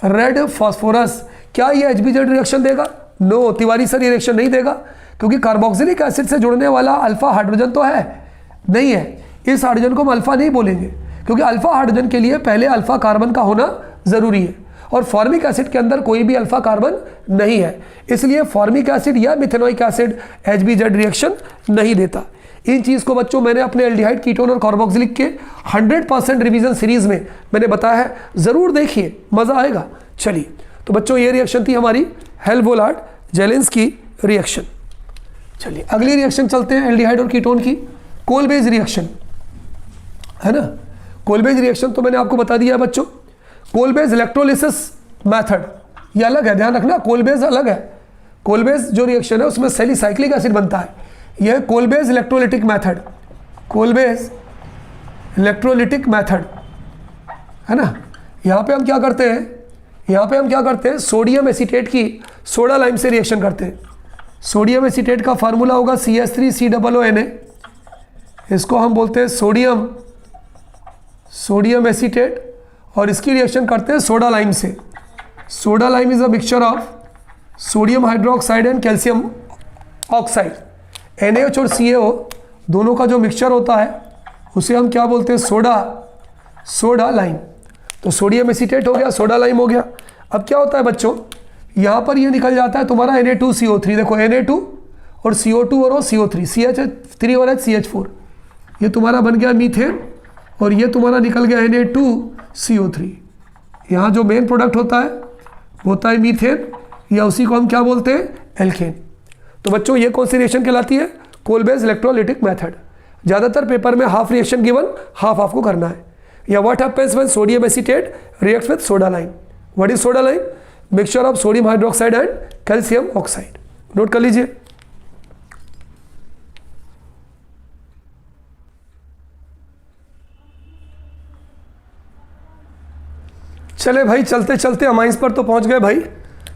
red phosphorus, क्या ये HBZ रिएक्शन देगा? नो तिवारी सर, ये रिएक्शन नहीं देगा, क्योंकि कार्बोक्सिलिक एसिड से जुड़ने वाला अल्फा हाइड्रोजन तो है नहीं है। इस हाइड्रोजन को हम अल्फा नहीं बोलेंगे, क्योंकि अल्फा हाइड्रोजन के लिए पहले अल्फा कार्बन का होना जरूरी है, और फॉर्मिक एसिड के अंदर कोई भी अल्फा कार्बन नहीं है। इसलिए फॉर्मिक एसिड या मिथेनोइक एसिड HBZ रिएक्शन नहीं देता। इन चीज़ को बच्चों मैंने अपने एल्डिहाइड, कीटोन और कार्बोक्सिलिक के 100% रिवीजन सीरीज में मैंने बताया है, ज़रूर देखिए, मज़ा आएगा। चलिए तो बच्चों ये रिएक्शन थी हमारी हेल-वोलार्ड जेलिंस्की रिएक्शन। चलिए अगली रिएक्शन चलते हैं एल्डिहाइड और कीटोन की, कोलबेज रिएक्शन, है ना। कोलबेज रिएक्शन तो मैंने आपको बता दिया है बच्चों। कोलबेज इलेक्ट्रोलिसिस मेथड ये अलग है, ध्यान रखना, कोलबेज अलग है। कोलबेज जो रिएक्शन है उसमें सैलिसाइक्लिक एसिड बनता है, यह कोलबेज इलेक्ट्रोलिटिक मेथड, कोलबेज इलेक्ट्रोलिटिक मेथड, है ना। यहाँ पे हम क्या करते हैं, सोडियम एसीटेट की सोडा लाइम से रिएक्शन करते हैं। सोडियम एसीटेट का फार्मूला होगा CH3COONA, इसको हम बोलते हैं सोडियम एसीटेट, और इसकी रिएक्शन करते हैं सोडा लाइम से। Soda lime is a mixture of sodium hydroxide and calcium oxide. NaH और CaO दोनों का जो मिक्सचर होता है उसे हम क्या बोलते हैं? Soda lime. तो सोडियम एसीटेट हो गया, सोडा लाइम हो गया। अब क्या होता है बच्चों, यहाँ पर ये निकल जाता है तुम्हारा Na2CO3। देखो Na2 और CO2 और CO3, CH3 और CH4, ये तुम्हारा बन गया मीथेन और ये तुम्हारा निकल गया Na2CO3। यहाँ जो मेन प्रोडक्ट होता है वो होता है मीथेन, या उसी को हम क्या बोलते हैं, एल्केन। तो बच्चों ये कौन सी रिएक्शन कहलाती है, कोल बेस इलेक्ट्रोलिटिक मेथड। ज़्यादातर पेपर में हाफ रिएक्शन गिवन, हाफ आपको करना है। या what happens when sodium acetate reacts with soda lime. What is soda lime, mixture of sodium hydroxide and calcium oxide. Note कर लीजिए। चले भाई, चलते चलते अमाइंस पर तो पहुंच गए भाई।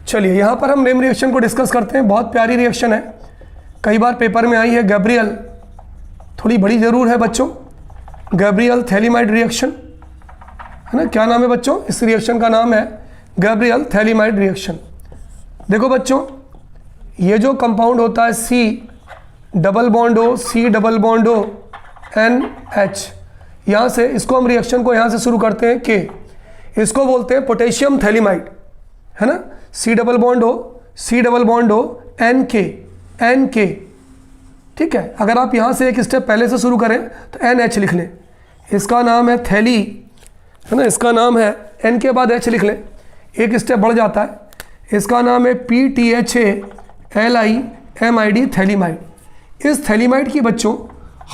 चलिए यहाँ पर हम नेम रिएक्शन को डिस्कस करते हैं। बहुत प्यारी रिएक्शन है, कई बार पेपर में आई है। गैब्रियल, थोड़ी बड़ी जरूर है बच्चों, गैब्रियल थैलीमाइड रिएक्शन है ना। क्या नाम है बच्चों, इस रिएक्शन का नाम है गैब्रियल थैलीमाइड रिएक्शन। देखो बच्चों, ये जो कंपाउंड होता है C double bond O, C double bond O NH, यहाँ से इसको हम रिएक्शन को यहाँ से शुरू करते हैं K, इसको बोलते हैं पोटेशियम थैलीमाइड, है ना। C double bond O, C double bond O NK, ठीक है। अगर आप यहाँ से एक स्टेप पहले से शुरू करें तो NH लिख लें, इसका नाम है थैली, है ना, इसका नाम है, N के बाद H लिख लें, एक स्टेप बढ़ जाता है, इसका नाम है PTHALIMID थैलीमाइड। इस थैलीमाइड की बच्चों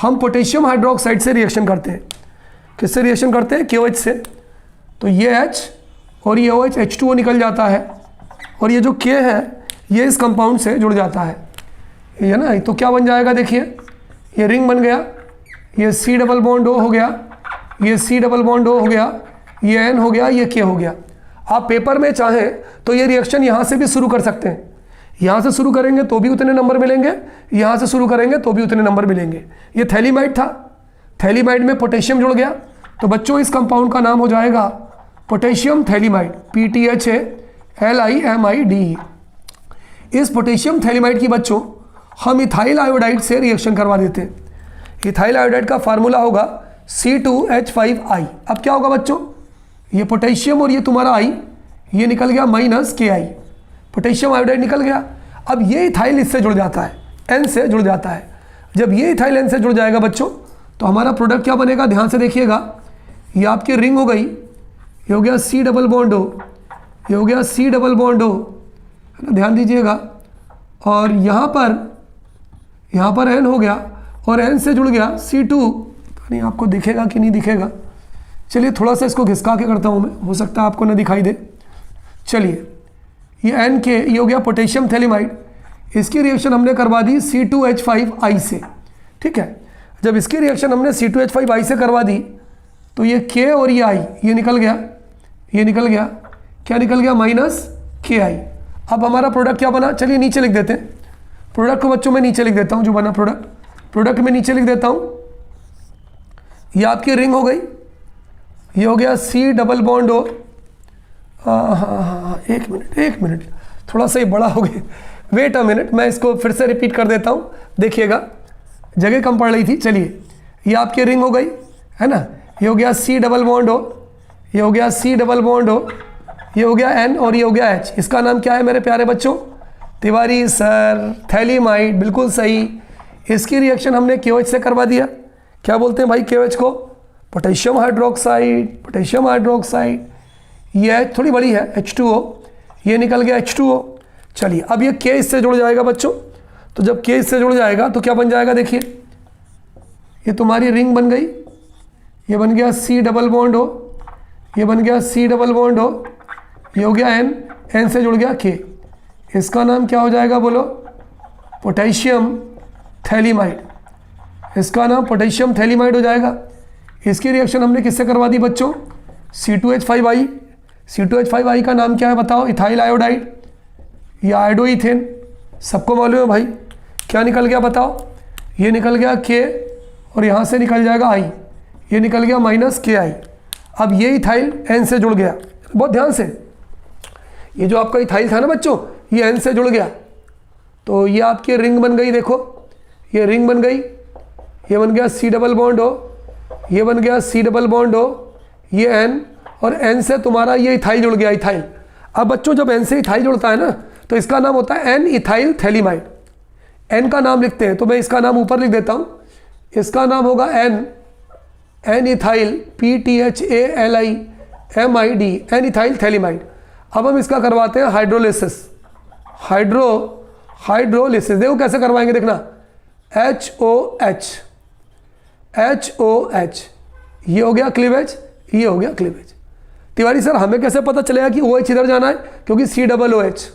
हम पोटेशियम हाइड्रोक्साइड से रिएक्शन करते हैं। किससे रिएक्शन करते हैं, KOH से। तो ये H और ये OH H2O निकल जाता है, और ये जो K है ये इस कंपाउंड से जुड़ जाता है, ये ना। तो क्या बन जाएगा, देखिए ये रिंग बन गया, ये C डबल बॉन्ड O हो गया, ये C डबल बॉन्ड O हो गया, ये N हो गया, ये K हो गया। आप पेपर में चाहें तो ये रिएक्शन यहाँ से भी शुरू कर सकते हैं। यहाँ से शुरू करेंगे तो भी उतने नंबर मिलेंगे, यहाँ से शुरू करेंगे तो भी उतने नंबर मिलेंगे। ये थैलीमाइड था, थैलीमाइड में पोटेशियम जुड़ गया, तो बच्चों इस कंपाउंड का नाम हो जाएगा पोटेशियम थैलीमाइड, PTHALIMID। इस पोटेशियम थैलीमाइड की बच्चों हम इथाइल आयोडाइड से रिएक्शन करवा देते हैं। इथाइल आयोडाइड का फार्मूला होगा C2H5I। अब क्या होगा बच्चों, ये पोटेशियम और ये तुम्हारा I, ये निकल गया माइनस KI, पोटेशियम आयोडाइड निकल गया। अब ये इथाइल इससे जुड़ जाता है, N से जुड़ जाता है। जब ये इथाइल N से जुड़ जाएगा बच्चों, तो हमारा प्रोडक्ट क्या बनेगा, ध्यान से देखिएगा। ये आपकी रिंग हो गई, ये हो गया C डबल बॉन्ड O, ये हो गया C डबल बॉन्ड O, है ना, ध्यान दीजिएगा। और यहाँ पर N हो गया, और N से जुड़ गया C2, नहीं आपको दिखेगा कि नहीं दिखेगा, चलिए थोड़ा सा इसको घिसका के करता हूँ मैं, हो सकता है आपको ना दिखाई दे। चलिए ये NK, ये हो गया पोटेशियम थैलीमाइड, इसकी रिएक्शन हमने करवा दी C2H5I से, ठीक है। जब इसकी रिएक्शन हमने C2H5I से करवा दी, तो ये K और ये I, ये निकल गया, ये निकल गया, क्या निकल गया, माइनस KI। अब हमारा प्रोडक्ट क्या बना, चलिए नीचे लिख देते हैं प्रोडक्ट को बच्चों, मैं नीचे लिख देता हूँ जो बना प्रोडक्ट में नीचे लिख देता हूँ। ये आपकी रिंग हो गई, ये हो गया C डबल बॉन्ड O, हाँ, एक मिनट, थोड़ा सा ही बड़ा हो गया, वेट अ मिनट, मैं इसको फिर से रिपीट कर देता हूँ, देखिएगा जगह कम पड़ रही थी। चलिए ये आपकी रिंग हो गई, है ना, ये हो गया C डबल बॉन्ड O, ये हो गया C डबल बॉन्ड O, ये हो गया N और ये हो गया H। इसका नाम क्या है मेरे प्यारे बच्चों, तिवारी सर, थैलीमाइड, बिल्कुल सही। इसकी रिएक्शन हमने KOH से करवा दिया। क्या बोलते हैं भाई KOH को, पोटेशियम हाइड्रोक्साइड। ये H थोड़ी बड़ी है, H2O, ये निकल गया H2O। चलिए अब ये K इससे जुड़ जाएगा बच्चों, तो जब K इससे जुड़ जाएगा तो क्या बन जाएगा, देखिए ये तुम्हारी रिंग बन गई, ये बन गया C डबल बॉन्ड O, ये बन गया C डबल बॉन्ड O, ये हो गया N से जुड़ गया K। इसका नाम क्या हो जाएगा बोलो, पोटेशियम थैलीमाइड। इसका नाम पोटेशियम थैलीमाइड हो जाएगा। इसकी रिएक्शन हमने किससे करवा दी बच्चों, C2H5I। C2H5I का नाम क्या है बताओ, इथाइल आयोडाइड या आयोडोइथेन, सबको मालूम है भाई। क्या निकल गया बताओ, ये निकल गया K और यहाँ से निकल जाएगा I, ये निकल गया माइनस KI। अब ये इथाइल N से जुड़ गया, बहुत ध्यान से, ये जो आपका इथाइल था ना बच्चों, ये N से जुड़ गया, तो ये आपकी रिंग बन गई। देखो ये रिंग बन गई, ये बन गया C डबल बॉन्ड O, ये बन गया C डबल बॉन्ड O, ये N, और N से तुम्हारा ये इथाइल जुड़ गया, इथाइल। अब बच्चों जब N से इथाइल जुड़ता है ना, तो इसका नाम होता है N इथाइल थैलीमाइड। N का नाम लिखते हैं, तो मैं इसका नाम ऊपर लिख देता हूँ, इसका नाम होगा N N ethyl PTHALIMID, N ethyl phthalimide. अब हम इसका करवाते हैं हाइड्रोलिसिस। हाइड्रोलिसिस देखो कैसे करवाएंगे, देखना HOH, ये हो गया क्लीवेज, ये हो गया क्लीवेज। तिवारी सर हमें कैसे पता चलेगा कि OH इधर जाना है, क्योंकि COOH,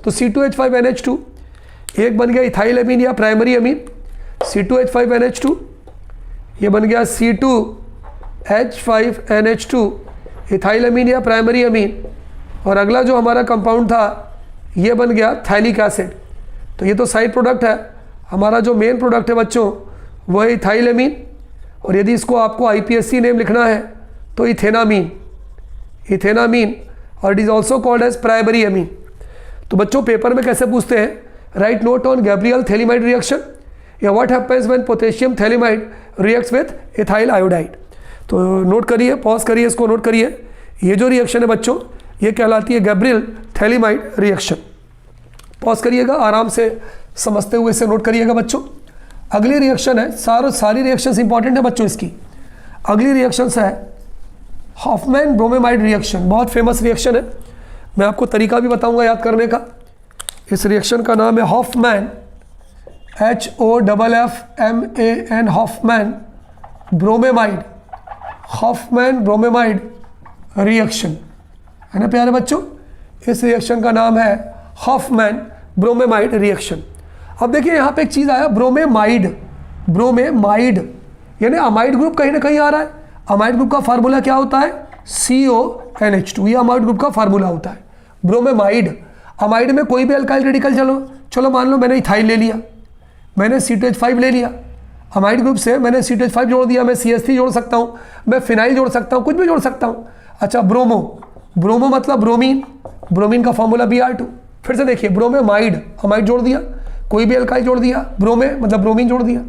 तो C2H5NH2, एक बन गया इथाइल अमीन या प्राइमरी अमीन, C2H5NH2, ये बन गया C2H5NH2 इथाइल अमीन या प्राइमरी अमीन, और अगला जो हमारा कंपाउंड था ये बन गया थैलिक एसिड। तो ये तो साइड प्रोडक्ट है, हमारा जो मेन प्रोडक्ट है बच्चों वह है इथाइल अमीन, और यदि इसको आपको IPSC नेम लिखना है तो इथेनामीन, और it is also called as primary amine. तो बच्चों पेपर में कैसे पूछते हैं, right note on Gabriel phthalimide reaction या what happens when potassium phthalimide reacts with ethyl iodide. तो नोट करिए, पॉज करिए, इसको नोट करिए। ये जो रिएक्शन है बच्चों ये कहलाती है गैब्रियल थैलिमाइड रिएक्शन। पॉज करिएगा, आराम से समझते हुए इसे नोट करिएगा बच्चों। अगली रिएक्शन है, सारी रिएक्शंस इंपॉर्टेंट है बच्चों इसकी। अगली रिएक्शन है हॉफमैन ब्रोमेमाइड रिएक्शन, बहुत फेमस रिएक्शन है, मैं आपको तरीका भी बताऊंगा याद करने का। इस रिएक्शन का नाम है Hoffmann, HOFFMAN, Hoffmann bromamide reaction, है ना प्यारे बच्चों। इस रिएक्शन का नाम है हॉफमैन ब्रोमेमाइड रिएक्शन। अब देखिए यहाँ पे एक चीज़ आया ब्रोमेमाइड, यानी अमाइड ग्रुप कहीं ना कहीं आ रहा है। अमाइड ग्रुप का फार्मूला क्या होता है, CONH2, ये अमाइड ग्रुप का फार्मूला होता है। ब्रोमेमाइड, अमाइड में कोई भी अल्काइल रेडिकल, चलो मान लो मैंने इथाइल ले लिया, मैंने C2H5 ले लिया, अमाइड ग्रुप से मैंने C2H5 जोड़ दिया, मैं CH3 जोड़ सकता हूँ, मैं फिनाइल जोड़ सकता हूँ, कुछ भी जोड़ सकता हूँ। अच्छा ब्रोमो मतलब ब्रोमीन का फॉर्मूला Br2। फिर से देखिए ब्रोमेमाइड, अमाइड जोड़ दिया, कोई भी अल्काइल जोड़ दिया, मतलब ब्रोमीन जोड़ दिया।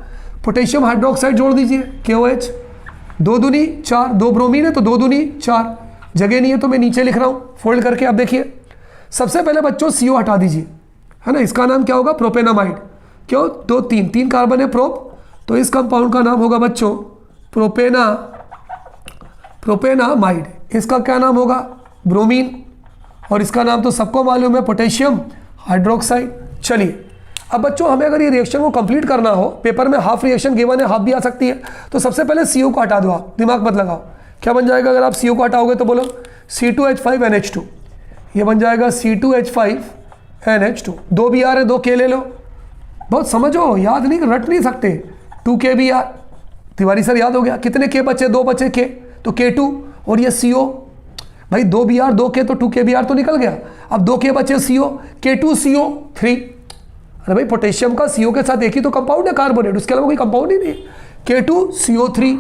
पोटेशियम हाइड्रोक्साइड जोड़ दीजिए KOH, 2 दूनी 4, 2 ब्रोमीन है तो 2 दूनी 4, जगह नहीं है तो मैं नीचे लिख रहा हूँ फोल्ड करके। अब देखिए सबसे पहले बच्चों CO हटा दीजिए, है ना, इसका नाम क्या होगा, प्रोपेनामाइड। क्यों, 2 3 कार्बन है प्रोप, तो इस कंपाउंड का नाम होगा बच्चों प्रोपेनामाइड। इसका क्या नाम होगा, ब्रोमीन, और इसका नाम तो सबको मालूम है पोटेशियम हाइड्रोक्साइड। चलिए अब बच्चों हमें अगर ये रिएक्शन को कंप्लीट करना हो, पेपर में हाफ रिएक्शन गिवन है, हाफ भी आ सकती है, तो सबसे पहले CO को हटा दो आप, दिमाग मत लगाओ। क्या बन जाएगा अगर आप CO को हटाओगे तो बोलो C2H5NH2, ये बन जाएगा C2H5NH2। 2 Br है, 2 K ले लो, बहुत समझो, याद नहीं, रट नहीं सकते। 2 KBr, तिवारी सर याद हो गया, कितने K बचे, 2 बचे K, तो K2, और ये CO, भाई 2 Br 2 K तो 2 KBr तो निकल गया। अब 2 K बचे CO, K2CO3। अरे भाई पोटेशियम का CO के साथ एक ही तो कंपाउंड है कार्बोनेट, उसके अलावा कोई कंपाउंड ही नहीं। K2CO3,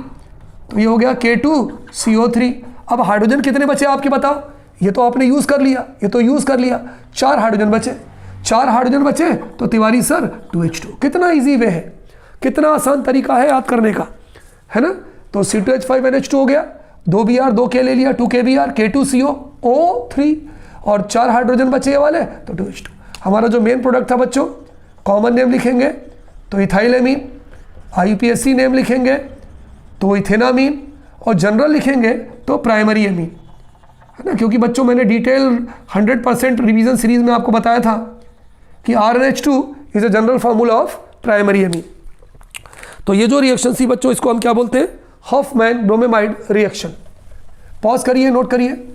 तो ये हो गया K2CO3। अब हाइड्रोजन कितने बचे आपके बताओ, ये तो आपने यूज़ कर लिया, 4 हाइड्रोजन बचे, तो तिवारी सर 2H2। कितना ईजी वे है, कितना आसान तरीका है याद करने का, है ना। तो C2H5NH2 हो गया, 2 Br 2 K ले लिया, 2 KBr, K2CO3, और 4 हाइड्रोजन बचे ये वाले, तो 2H2। हमारा जो मेन प्रोडक्ट था बच्चों, कॉमन नेम लिखेंगे तो इथाइल अमीन, IPSC नेम लिखेंगे तो इथेनामीन, और जनरल लिखेंगे तो प्राइमरी अमीन, है ना। क्योंकि बच्चों मैंने डिटेल 100% रिवीजन सीरीज में आपको बताया था कि RNH2 is a general formula of primary amine. तो ये जो रिएक्शन थी बच्चों, इसको हम क्या बोलते हैं, हॉफमैन ब्रोमेमाइड रिएक्शन। पॉज करिए, नोट करिए।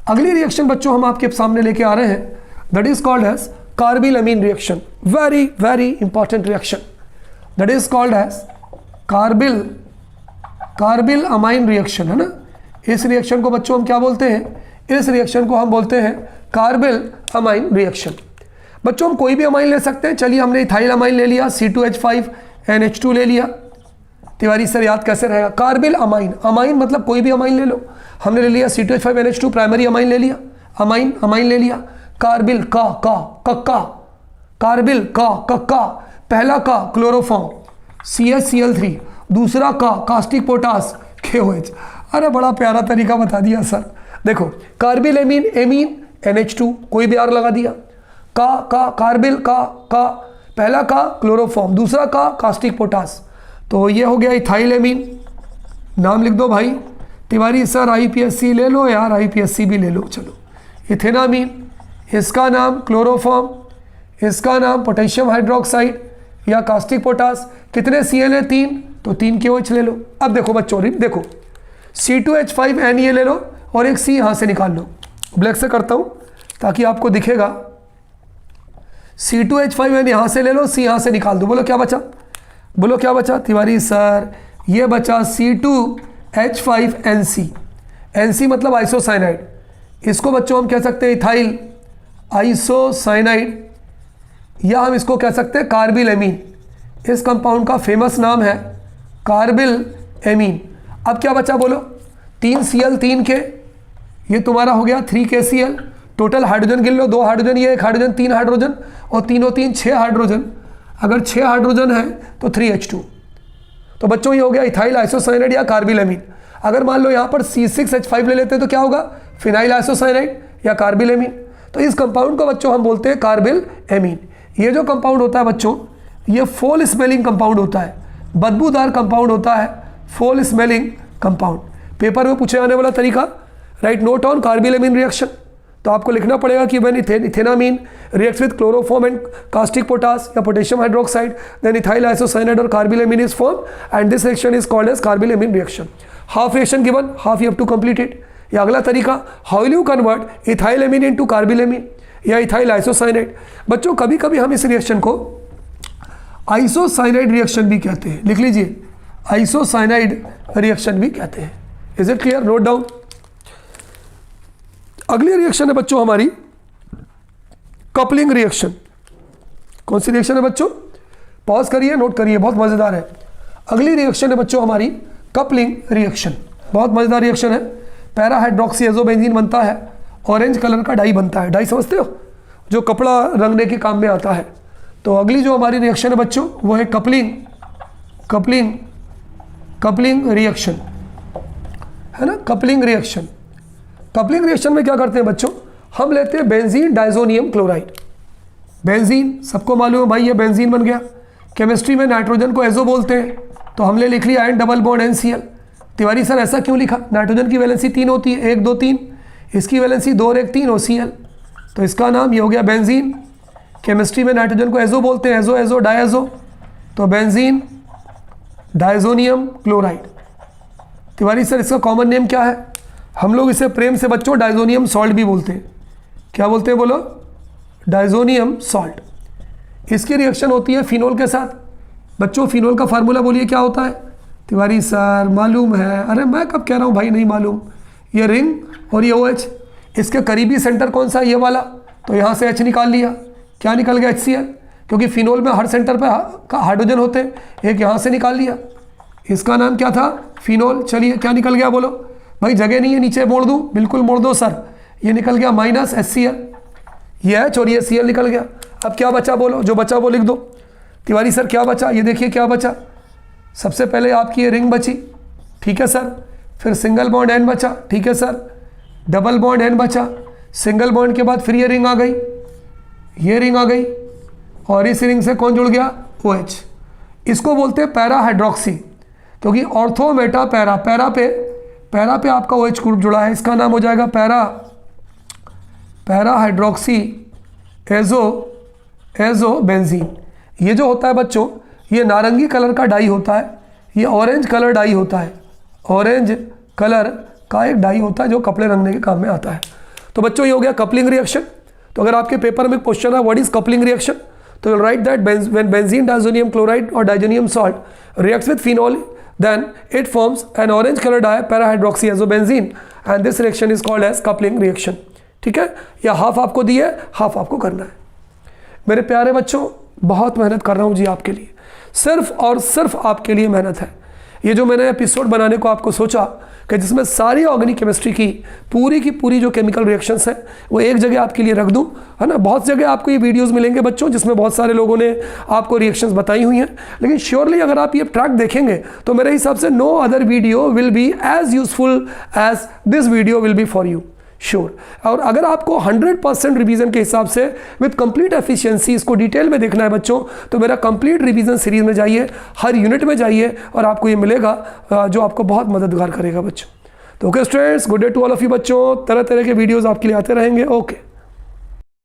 अगली रिएक्शन बच्चों हम आपके सामने लेके आ रहे हैं, that is called as carbylamine reaction. Very important reaction, that is called as carbylamine reaction, है ना। इस रिएक्शन को बच्चों हम क्या बोलते हैं, इस रिएक्शन को हम बोलते हैं कार्बिल अमाइन रिएक्शन। बच्चों हम कोई भी अमाइन ले सकते हैं। चलिए हमने इथाइल अमाइन ले लिया, C2H5NH2 ले लिया। तिवारी सर याद कैसे रहेगा, कार्बिल अमाइन, अमाइन मतलब कोई भी अमाइन ले लो। हमने ले लिया C2H5NH2 प्राइमरी अमाइन ले लिया, अमाइन ले लिया। कार्बिल कार्बिल का पहला का क्लोरोफॉर्म CHCl3, दूसरा का कास्टिक पोटास KOH। अरे बड़ा प्यारा तरीका बता दिया सर। देखो कार्बिल एमीन NH2, कोई भी R लगा दिया, कार्बिल का पहला का क्लोरोफॉर्म, दूसरा का कास्टिक पोटास, तो ये हो गया इथाइल एमीन, नाम लिख दो भाई, तिवारी सर IPSC ले लो यार, IPSC भी ले लो। चलो, इथेनामीन, इसका नाम क्लोरोफॉर्म, इसका नाम पोटेशियम हाइड्रोक्साइड या कास्टिक पोटास। कितने Cl है? 3, तो 3 KOH ले लो। अब देखो बच्चों, देखो C2H5N ये ले लो और एक C यहाँ से निकाल लो। ब्लैक से करता हूँ ताकि आपको दिखेगा। C2H5N यहाँ से ले लो, C यहाँ से निकाल दो। बोलो क्या बचा? बोलो क्या बचा? तिवारी सर ये बचा C2H5NC। NC मतलब आइसोसाइनाइड। इसको बच्चों हम कह सकते हैं इथाइल आइसोसाइनाइड, या हम इसको कह सकते हैं कार्बिल एमीन। इस कंपाउंड का फेमस नाम है कार्बिल एमीन। अब क्या बचा बोलो? 3 Cl 3 K, ये तुम्हारा हो गया 3 KCl। टोटल हाइड्रोजन गिन लो, 2 हाइड्रोजन, ये 1 हाइड्रोजन, 3 हाइड्रोजन, और 3 3 6 हाइड्रोजन। अगर 6 हाइड्रोजन है तो 3H2। तो बच्चों ये हो गया इथाइल आइसोसाइनाइड या कार्बिल एमीन। अगर मान लो यहाँ पर C6H5 ले लेते हैं तो क्या होगा? फिनाइल आइसोसाइनाइड या कार्बिल एमीन। तो इस कंपाउंड को बच्चों हम बोलते हैं कार्बिल एमीन। ये जो कंपाउंड होता है बच्चों, ये फोल स्मेलिंग कंपाउंड होता है, बदबूदार कंपाउंड होता है, फोल स्मेलिंग कंपाउंड। पेपर में पूछे जाने वाला तरीका, right note on carbylamine reaction. तो आपको लिखना पड़ेगा कि when ethanamine reacts with chloroform and caustic potash या potassium hydroxide, then ethyl isocyanide और carbylamine is form and this reaction is called as carbylamine reaction. Half reaction given, half you have to complete it. या अगला तरीका, how will you convert ethyl amine into carbylamine या इथाइल आइसोसाइनाइड। बच्चों कभी कभी हम इस रिएक्शन को आइसोसाइनाइड रिएक्शन भी कहते हैं। लिख लीजिए, आइसोसाइनाइड रिएक्शन भी कहते हैं। Is it clear? Note down. अगली रिएक्शन है बच्चों हमारी कपलिंग रिएक्शन। कौन सी रिएक्शन है बच्चों? पॉज करिए, नोट करिए, बहुत मजेदार है। अगली रिएक्शन है बच्चों हमारी कपलिंग रिएक्शन। बहुत मजेदार रिएक्शन है। पैरा हाइड्रोक्सी एजोबेंजीन बनता है, ऑरेंज कलर का डाई बनता है। डाई समझते हो, जो कपड़ा रंगने के काम में आता है। तो अगली जो हमारी रिएक्शन है बच्चों वो है कपलिंग रिएक्शन, है ना? Coupling reaction. कपलिंग रिएक्शन में क्या करते हैं बच्चों? हम लेते हैं बेंजीन डाइजोनियम क्लोराइड। बेंजीन सबको मालूम है भाई, ये बेंजीन बन गया। केमिस्ट्री में नाइट्रोजन को एजो बोलते हैं, तो हमने लिख लिया N double bond NCl। Tiwari sir ऐसा क्यों लिखा? नाइट्रोजन की वैलेंसी 3 होती है, 1 2 3, इसकी वैलेंसी 2 और 1 3 OCl, तो इसका नाम ये हो गया बेंजीन। केमिस्ट्री में नाइट्रोजन को एजो बोलते हैं, एजो एजो डायजो, तो benzene diazonium chloride. Tiwari sir इसका कॉमन नेम क्या है? हम लोग इसे प्रेम से बच्चों डाइजोनियम सॉल्ट भी बोलते हैं। क्या बोलते हैं बोलो? Diazonium salt. इसकी रिएक्शन होती है फिनोल के साथ। बच्चों फिनोल का फार्मूला बोलिए क्या होता है? तिवारी सर मालूम है। अरे मैं कब कह रहा हूँ भाई नहीं मालूम। ये रिंग और ये OH, इसके करीबी सेंटर कौन सा? ये वाला। तो यहाँ से H निकाल लिया, क्या निकल गया? HCl, क्योंकि फिनोल में हर सेंटर पर हाइड्रोजन होते हैं। एक यहाँ से निकाल लिया, इसका नाम क्या था? फिनोल। चलिए क्या निकल गया बोलो? भाई जगह नहीं है, नीचे मोड़ दूँ? बिल्कुल मोड़ दो सर। ये निकल गया माइनस HCl, ये H और ये Cl निकल गया। अब क्या बचा बोलो? जो बचा वो लिख दो। तिवारी सर क्या बचा? ये देखिए क्या बचा। सबसे पहले आपकी ये रिंग बची, ठीक है सर। फिर सिंगल बॉन्ड N बचा, ठीक है सर। डबल बॉन्ड N बचा, सिंगल बॉन्ड के बाद फिर ये रिंग आ गई, ये रिंग आ गई, और इस रिंग से कौन जुड़ गया? OH। इसको बोलते हैं पैरा हाइड्रोक्सी, क्योंकि ऑर्थो मेटा पैरा, पैरा पे आपका OH ग्रुप जुड़ा है। इसका नाम हो जाएगा पैरा हाइड्रोक्सी एजो बेंजीन। ये जो होता है बच्चों, ये नारंगी कलर का डाई होता है, ये ऑरेंज कलर डाई होता है। ऑरेंज कलर का एक डाई होता है जो कपड़े रंगने के काम में आता है। तो बच्चों ये हो गया कपलिंग रिएक्शन। तो अगर आपके पेपर में क्वेश्चन है व्हाट इज कपलिंग रिएक्शन, तो you write that when benzene diazonium chloride और diazonium salt reacts with phenol, then it forms an orange color dye para-hydroxyazobenzene and this reaction is called as coupling reaction। ठीक है, या हाफ आपको दी है, हाफ आपको करना है। मेरे प्यारे बच्चों बहुत मेहनत कर रहा हूँ जी आपके लिए, सिर्फ और सिर्फ आपके लिए मेहनत है। ये जो मैंने एपिसोड बनाने को आपको सोचा कि जिसमें सारी ऑर्गेनिक केमिस्ट्री की पूरी जो केमिकल रिएक्शंस हैं वो एक जगह आपके लिए रख दूं, है ना। बहुत जगह आपको ये वीडियोस मिलेंगे बच्चों जिसमें बहुत सारे लोगों ने आपको रिएक्शंस बताई हुई हैं, लेकिन श्योरली अगर आप ये ट्रैक देखेंगे तो मेरे हिसाब से no other video will be as useful as this video will be for you. Sure. और अगर आपको 100% रिवीजन के हिसाब से विद कंप्लीट एफिशिएंसी इसको डिटेल में देखना है बच्चों, तो मेरा कंप्लीट रिवीजन सीरीज में जाइए, हर यूनिट में जाइए और आपको ये मिलेगा जो आपको बहुत मददगार करेगा बच्चों। तो okay students, good day to all of you बच्चों। तरह तरह के वीडियोस आपके लिए आते रहेंगे। ओके।